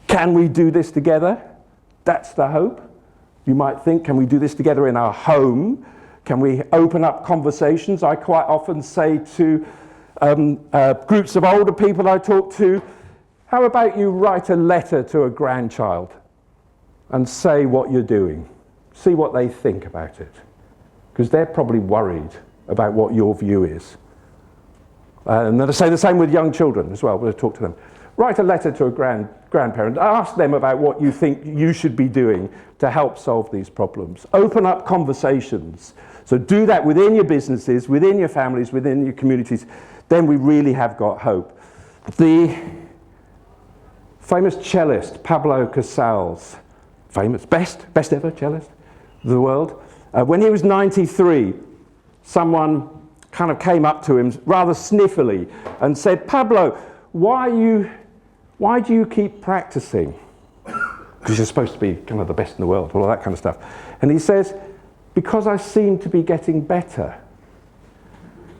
Can we do this together? That's the hope. You might think, can we do this together in our home? Can we open up conversations? I quite often say to groups of older people I talk to, how about you write a letter to a grandchild and say what you're doing? See what they think about it. Because they're probably worried about what your view is. And then I say the same with young children as well, when I talk to them. Write a letter to a grandparent. Ask them about what you think you should be doing to help solve these problems. Open up conversations. So do that within your businesses, within your families, within your communities. Then we really have got hope. The famous cellist, Pablo Casals, famous, best ever cellist of the world. When he was 93, someone kind of came up to him rather sniffily and said, Pablo, why do you keep practicing? Because you're supposed to be kind of the best in the world, all of that kind of stuff. And he says, because I seem to be getting better.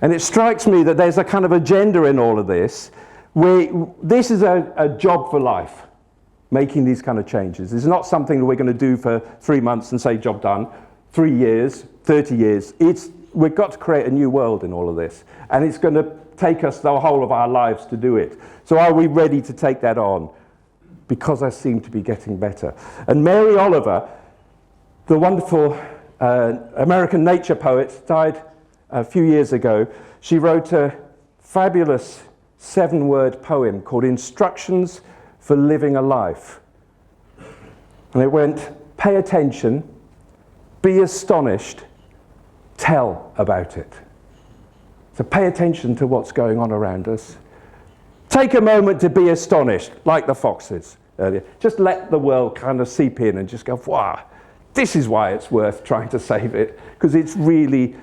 And it strikes me that there's a kind of agenda in all of this, where this is a job for life, making these kind of changes. It's not something that we're going to do for 3 months and say, job done, 3 years, 30 years. We've got to create a new world in all of this. And it's going to take us the whole of our lives to do it. So are we ready to take that on? Because I seem to be getting better. And Mary Oliver, the wonderful American nature poet, died a few years ago. She wrote a fabulous 7-word poem called Instructions for Living a Life. And it went, pay attention, be astonished, tell about it. So pay attention to what's going on around us. Take a moment to be astonished, like the foxes earlier. Just let the world kind of seep in and just go, wow, this is why it's worth trying to save it, because it's really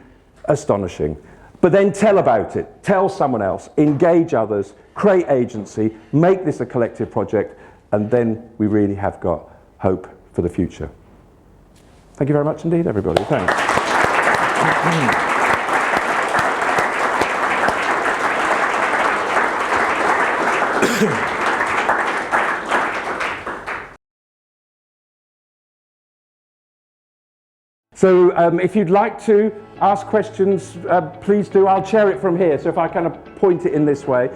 astonishing. But then tell about it. Tell someone else. Engage others. Create agency. Make this a collective project. And then we really have got hope for the future. Thank you very much indeed, everybody. Thanks. So if you'd like to ask questions, please do. I'll chair it from here, so if I kind of point it in this way.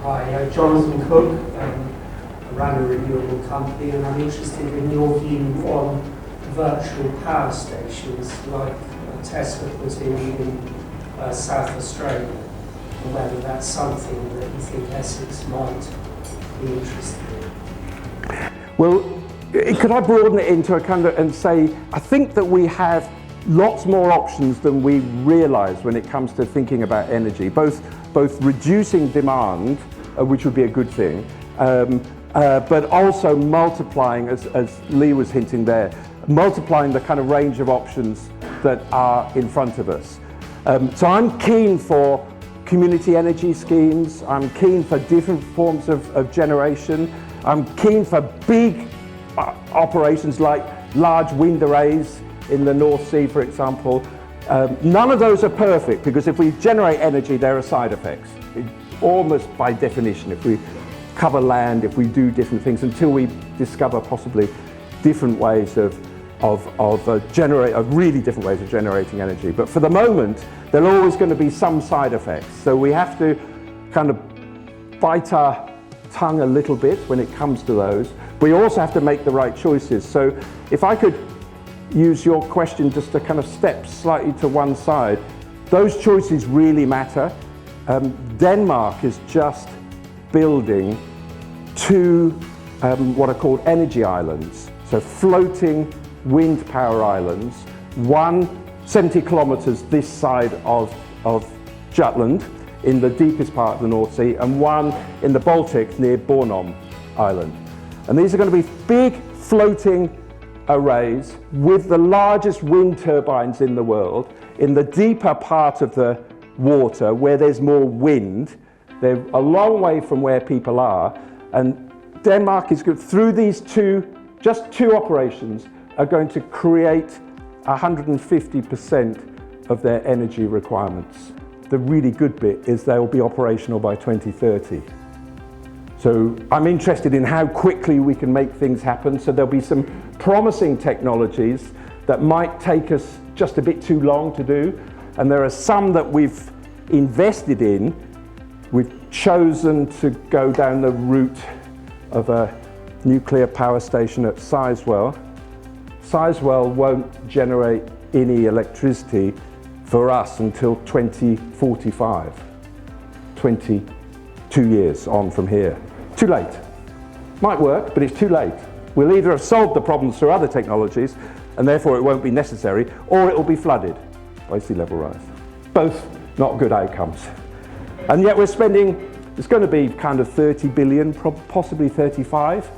Hi, Jonathan Cook. I run a renewable company, and I'm interested in your view on virtual power stations like Tesla put in South Australia, and whether that's something that you think Essex might be interested in. Well, could I broaden it into a kind of and say, I think that we have lots more options than we realise when it comes to thinking about energy, both reducing demand, which would be a good thing, but also multiplying, as Lee was hinting there, multiplying the kind of range of options that are in front of us. So I'm keen for community energy schemes, I'm keen for different forms of generation, I'm keen for big operations like large wind arrays in the North Sea, for example. None of those are perfect, because if we generate energy, there are side effects. Almost by definition, if we cover land, if we do different things, until we discover possibly different ways really different ways of generating energy. But for the moment, there are always going to be some side effects. So we have to kind of bite our tongue a little bit when it comes to those. We also have to make the right choices. So if I could use your question just to kind of step slightly to one side, those choices really matter. Denmark is just building two what are called energy islands, so floating wind power islands, one 70 kilometers this side of Jutland in the deepest part of the North Sea, and one in the Baltic near Bornholm Island. And these are going to be big floating arrays with the largest wind turbines in the world in the deeper part of the water where there's more wind. They're a long way from where people are, and Denmark is good through these just two operations are going to create 150% of their energy requirements. The really good bit is they will be operational by 2030. So I'm interested in how quickly we can make things happen. So there'll be some promising technologies that might take us just a bit too long to do. And there are some that we've invested in. We've chosen to go down the route of a nuclear power station at Sizewell. Sizewell won't generate any electricity for us until 2045, 22 years on from here. Too late. Might work, but it's too late. We'll either have solved the problems through other technologies, and therefore it won't be necessary, or it will be flooded by sea level rise. Both not good outcomes. And yet we're spending, it's going to be kind of 30 billion, possibly 35,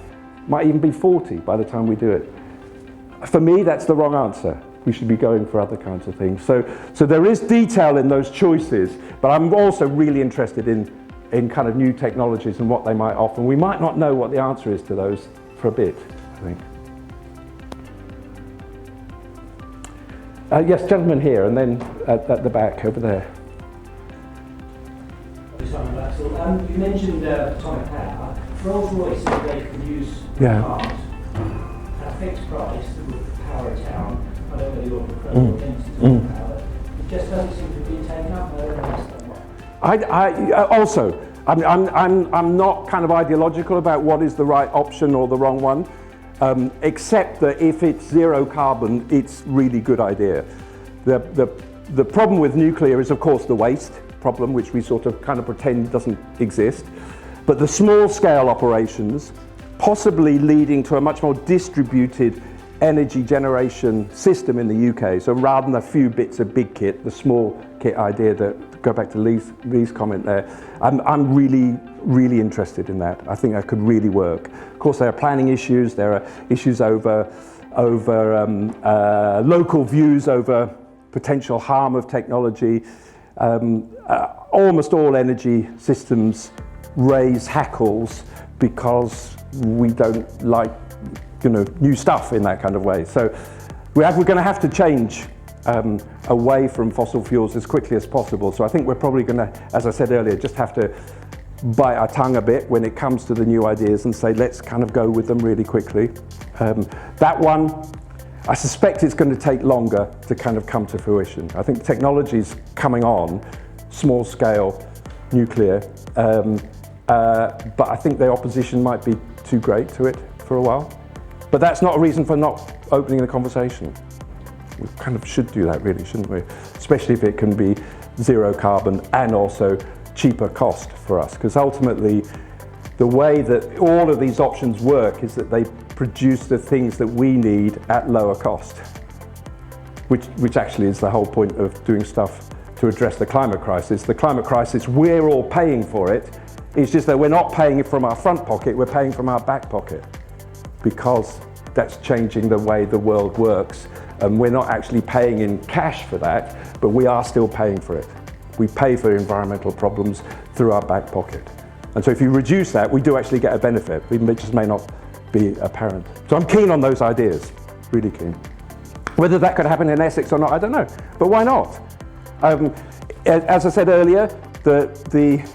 might even be 40 by the time we do it. For me, that's the wrong answer. We should be going for other kinds of things. So there is detail in those choices, but I'm also really interested in kind of new technologies and what they might offer. We might not know what the answer is to those for a bit, I think. Yes, gentleman here, and then at the back over there. You mentioned atomic power. Rolls-Royce said they could use cars at a fixed price that would power a town. I don't know whether you're against atomic power. It just doesn't seem to be taken up. I don't understand why. I'm not kind of ideological about what is the right option or the wrong one, except that if it's zero carbon, it's really good idea. The problem with nuclear is, of course, the waste problem, which we sort of kind of pretend doesn't exist. But the small scale operations, possibly leading to a much more distributed energy generation system in the UK. So rather than a few bits of big kit, the small kit idea, that go back to Lee's comment there, I'm really, really interested in that. I think that could really work. Of course, there are planning issues, there are issues over local views over potential harm of technology. Almost all energy systems raise hackles because we don't like, new stuff in that kind of way. So we're going to have to change away from fossil fuels as quickly as possible. So I think we're probably going to, as I said earlier, just have to bite our tongue a bit when it comes to the new ideas and say, let's kind of go with them really quickly. That one, I suspect it's going to take longer to kind of come to fruition. I think technology's coming on, small scale nuclear, but I think the opposition might be too great to it for a while. But that's not a reason for not opening the conversation. We kind of should do that really, shouldn't we? Especially if it can be zero carbon and also cheaper cost for us. Because ultimately, the way that all of these options work is that they produce the things that we need at lower cost, which actually is the whole point of doing stuff to address the climate crisis. The climate crisis, we're all paying for it. It's just that we're not paying it from our front pocket, we're paying from our back pocket, because that's changing the way the world works. We're not actually paying in cash for that, but we are still paying for it. We pay for environmental problems through our back pocket. And so if you reduce that, we do actually get a benefit. It just may not be apparent. So I'm keen on those ideas, really keen. Whether that could happen in Essex or not, I don't know, but why not? As I said earlier, the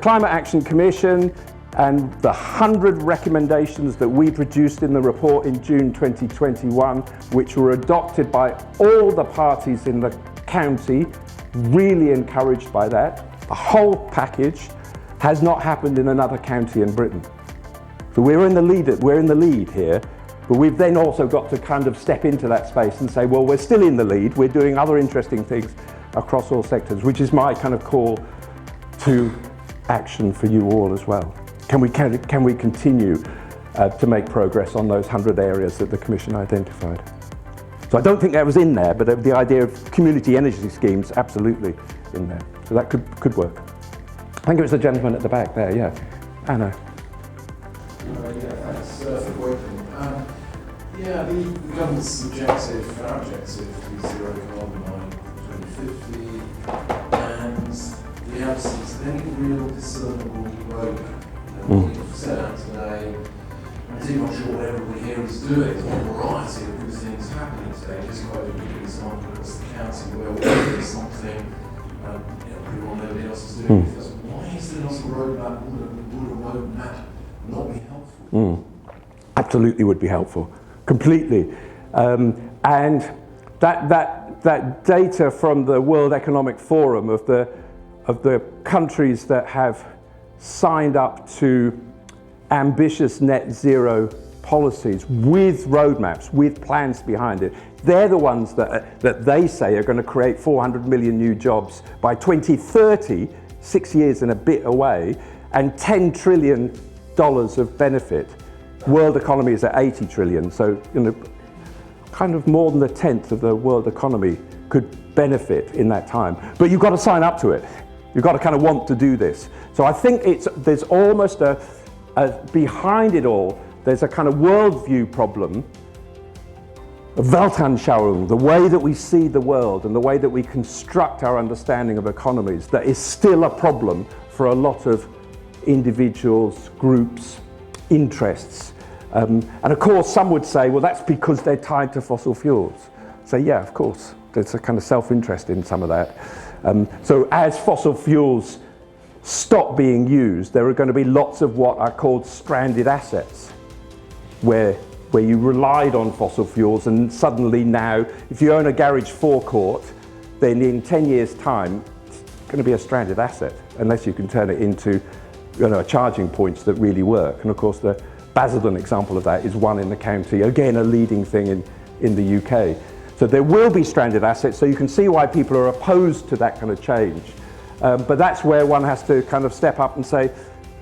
Climate Action Commission and the 100 recommendations that we produced in the report in June 2021, which were adopted by all the parties in the county, really encouraged by that. The whole package has not happened in another county in Britain. So we're in the lead here, but we've then also got to kind of step into that space and say, well, we're still in the lead, we're doing other interesting things across all sectors, which is my kind of call to action for you all as well. Can we continue to make progress on those 100 areas that the Commission identified? So I don't think that was in there, but the idea of community energy schemes, absolutely in there. So that could work. I think it was the gentleman at the back there, yeah. Anna. Thanks for working. The government's objective, our objective, is zero carbon by 2050, and the absence of any real discernible roadmap. What you've set out today, I'm not sure what everybody here is doing. There's a variety of good things happening today. Just quite a good example across the county where we're doing something pretty well nobody else is doing. Why is there not a roadmap? Would a roadmap not be helpful? Absolutely would be helpful, completely. And that data from the World Economic Forum of the countries that have signed up to ambitious net zero policies with roadmaps, with plans behind it, they're the ones that they say are going to create 400 million new jobs by 2030, 6 years and a bit away, and $10 trillion of benefit. World economy is at 80 trillion, so kind of more than a tenth of the world economy could benefit in that time. But you've got to sign up to it. You've got to kind of want to do this. So I think there's almost behind it all, there's a kind of worldview problem, a Weltanschauung, the way that we see the world and the way that we construct our understanding of economies, that is still a problem for a lot of individuals, groups, interests. And of course, some would say, well, that's because they're tied to fossil fuels. So yeah, of course, there's a kind of self-interest in some of that. So as fossil fuels stop being used, there are going to be lots of what are called stranded assets, where you relied on fossil fuels, and suddenly now, if you own a garage forecourt, then in 10 years' time, it's going to be a stranded asset, unless you can turn it into charging points that really work. And of course, the Basildon example of that is one in the county, again, a leading thing in the UK. So there will be stranded assets, so you can see why people are opposed to that kind of change. But that's where one has to kind of step up and say,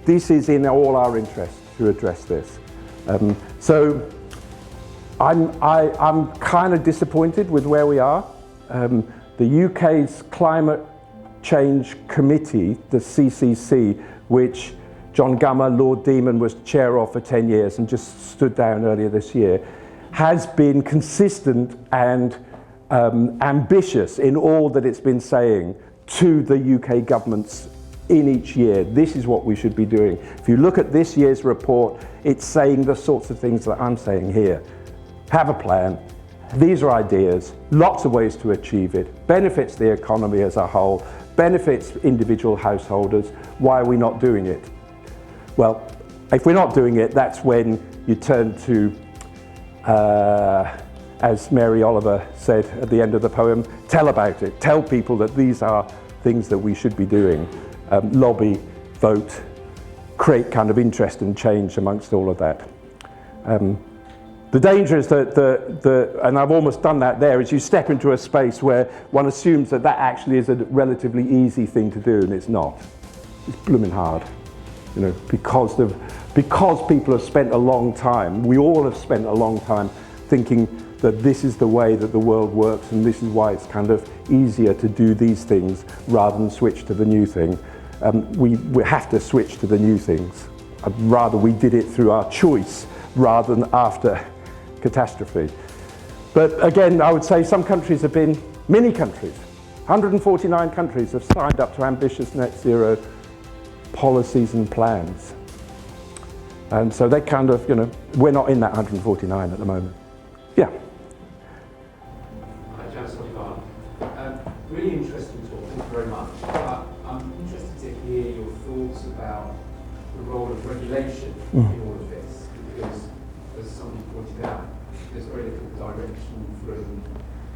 this is in all our interests to address this. So I'm kind of disappointed with where we are. The UK's Climate Change Committee, the CCC, which John Gummer, Lord Demon was chair of for 10 years and just stood down earlier this year, has been consistent and ambitious in all that it's been saying to the UK governments in each year. This is what we should be doing. If you look at this year's report, it's saying the sorts of things that I'm saying here. Have a plan. These are ideas, lots of ways to achieve it, benefits the economy as a whole, benefits individual householders. Why are we not doing it? Well, if we're not doing it, that's when you turn to, as Mary Oliver said at the end of the poem, tell about it. Tell people that these are things that we should be doing. Lobby, vote, create kind of interest and change amongst all of that. The danger is that, and I've almost done that there, is you step into a space where one assumes that actually is a relatively easy thing to do, and it's not. It's blooming hard, because people have spent a long time, we all have spent a long time thinking that this is the way that the world works, and this is why it's kind of easier to do these things rather than switch to the new thing. We have to switch to the new things. I'd rather we did it through our choice rather than after catastrophe. But again, I would say some countries have been, many countries, 149 countries have signed up to ambitious net zero policies and plans. And so they kind of, we're not in that 149 at the moment. Yeah. Hi, really interesting talk, thank you very much. I'm interested to hear your thoughts about the role of regulation in all of this, because, as somebody pointed out, there's very little direction from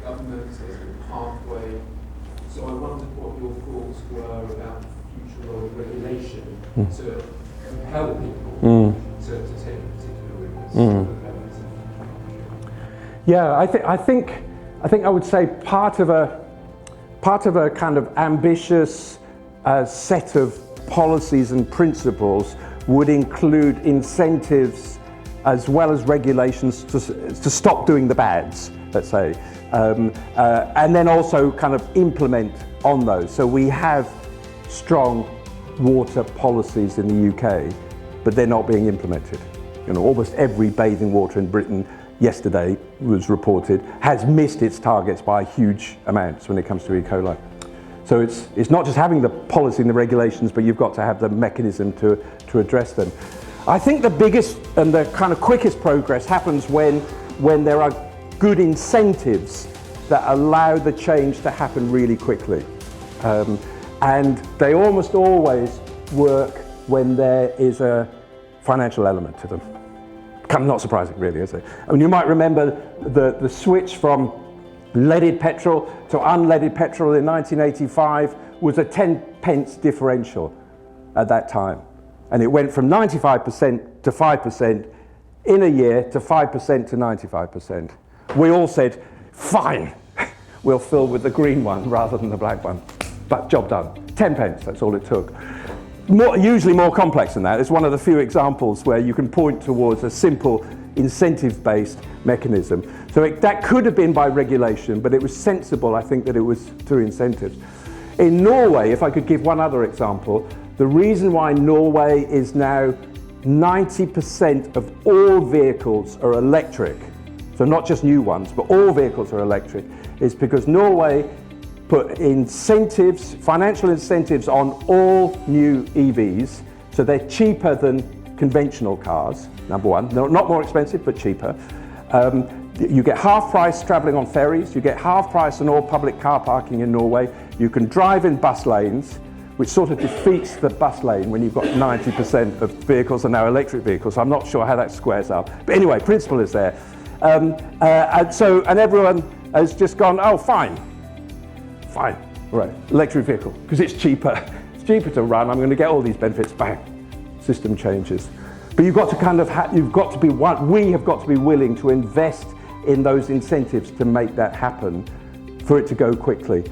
government, there's no pathway. So I wondered what your thoughts were about the future role of regulation to compel people to take a particular route. Yeah, I think I would say part of a kind of ambitious set of policies and principles would include incentives as well as regulations to stop doing the bads, let's say, and then also kind of implement on those. So we have strong water policies in the UK, but they're not being implemented. Almost every bathing water in Britain yesterday was reported has missed its targets by huge amounts when it comes to E. coli. So it's not just having the policy and the regulations, but you've got to have the mechanism to address them. I think the biggest and the kind of quickest progress happens when there are good incentives that allow the change to happen really quickly. And they almost always work when there is a financial element to them. Kind of not surprising, really, is it? I mean, you might remember the switch from leaded petrol to unleaded petrol in 1985 was a 10p differential at that time. And it went from 95% to 5% in a year to 5% to 95%. We all said, fine, we'll fill with the green one rather than the black one. But job done. 10p, that's all it took. Usually more complex than that. It's one of the few examples where you can point towards a simple incentive-based mechanism. So that could have been by regulation, but it was sensible, I think, that it was through incentives. In Norway, if I could give one other example, the reason why Norway is now 90% of all vehicles are electric, so not just new ones, but all vehicles are electric, is because Norway put incentives, financial incentives on all new EVs, so they're cheaper than conventional cars, number one. They're not more expensive, but cheaper. You get half price travelling on ferries, you get half price on all public car parking in Norway, you can drive in bus lanes, which sort of defeats the bus lane when you've got 90% of vehicles are now electric vehicles. I'm not sure how that squares up. But anyway, principle is there. And everyone has just gone, oh, fine, right, electric vehicle, because it's cheaper. It's cheaper to run, I'm going to get all these benefits, bang, system changes. But you've got to kind of, we have got to be willing to invest in those incentives to make that happen, for it to go quickly.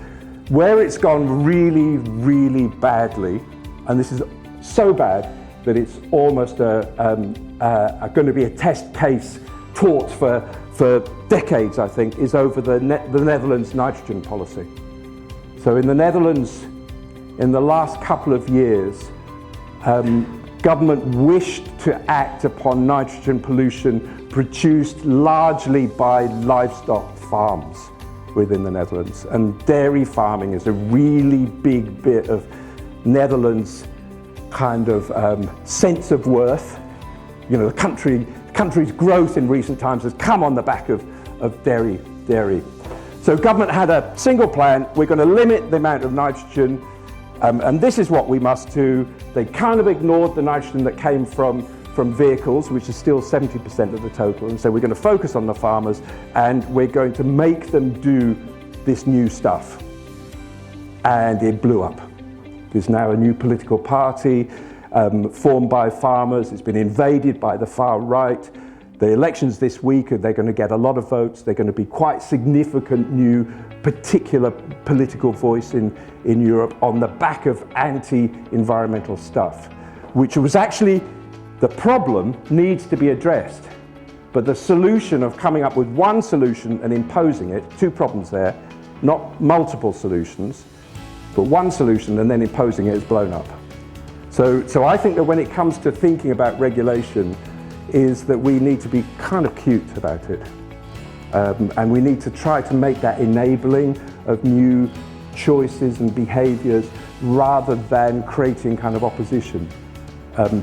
Where it's gone really, really badly, and this is so bad that it's almost going to be a test case taught for decades, I think, is over the Netherlands nitrogen policy. So in the Netherlands, in the last couple of years, government wished to act upon nitrogen pollution produced largely by livestock farms within the Netherlands. And dairy farming is a really big bit of Netherlands' kind of sense of worth. The country's growth in recent times has come on the back of dairy. So government had a single plan, we're going to limit the amount of nitrogen, and this is what we must do. They kind of ignored the nitrogen that came from vehicles, which is still 70% of the total, and so we're going to focus on the farmers, and we're going to make them do this new stuff. And it blew up. There's now a new political party formed by farmers. It's been invaded by the far right. The elections this week, they're going to get a lot of votes. They're going to be quite significant new particular political voice in Europe on the back of anti-environmental stuff, which was actually, the problem needs to be addressed. But the solution of coming up with one solution and imposing it, two problems there, not multiple solutions, but one solution and then imposing it is blown up. So I think that when it comes to thinking about regulation, is that we need to be kind of cute about it. And we need to try to make that enabling of new choices and behaviours rather than creating kind of opposition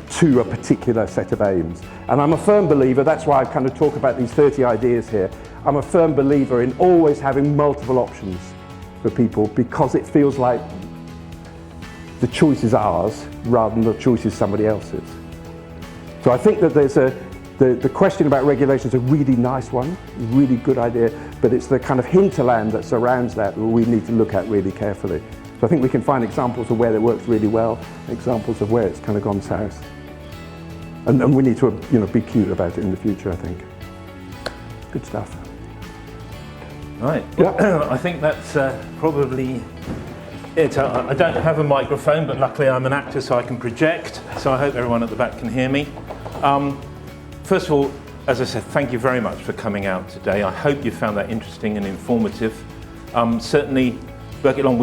to a particular set of aims. And I'm a firm believer, that's why I kind of talk about these 30 ideas here, I'm a firm believer in always having multiple options for people, because it feels like the choice is ours rather than the choice is somebody else's. So I think that the question about regulation is a really nice one, really good idea, but it's the kind of hinterland that surrounds that we need to look at really carefully. So I think we can find examples of where it works really well, examples of where it's kind of gone south. And we need to, be cute about it in the future, I think. Good stuff. Right. Yeah. I think that's probably it. I don't have a microphone, but luckily I'm an actor, so I can project. So I hope everyone at the back can hear me. First of all, as I said, thank you very much for coming out today. I hope you found that interesting and informative. Certainly, Birkett Long,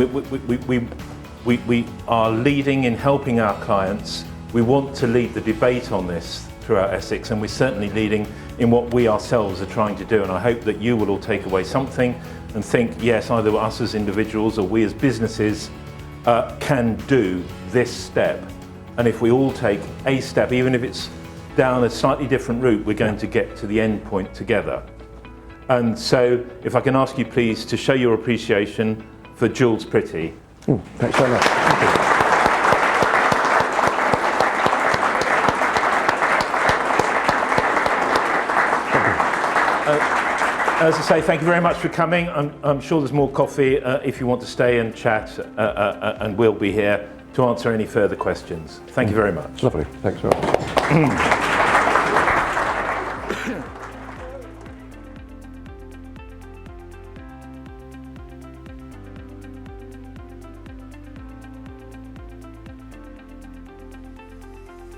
we are leading in helping our clients. We want to lead the debate on this throughout Essex, and we're certainly leading in what we ourselves are trying to do. And I hope that you will all take away something and think, yes, either us as individuals or we as businesses can do this step. And if we all take a step, even if it's down a slightly different route, we're going to get to the end point together. And so, if I can ask you please to show your appreciation for Jules Pretty. Thanks very much. Thank you. As I say, thank you very much for coming. I'm sure there's more coffee if you want to stay and chat, and we'll be here to answer any further questions. Thank you very much. Lovely. Thanks very much.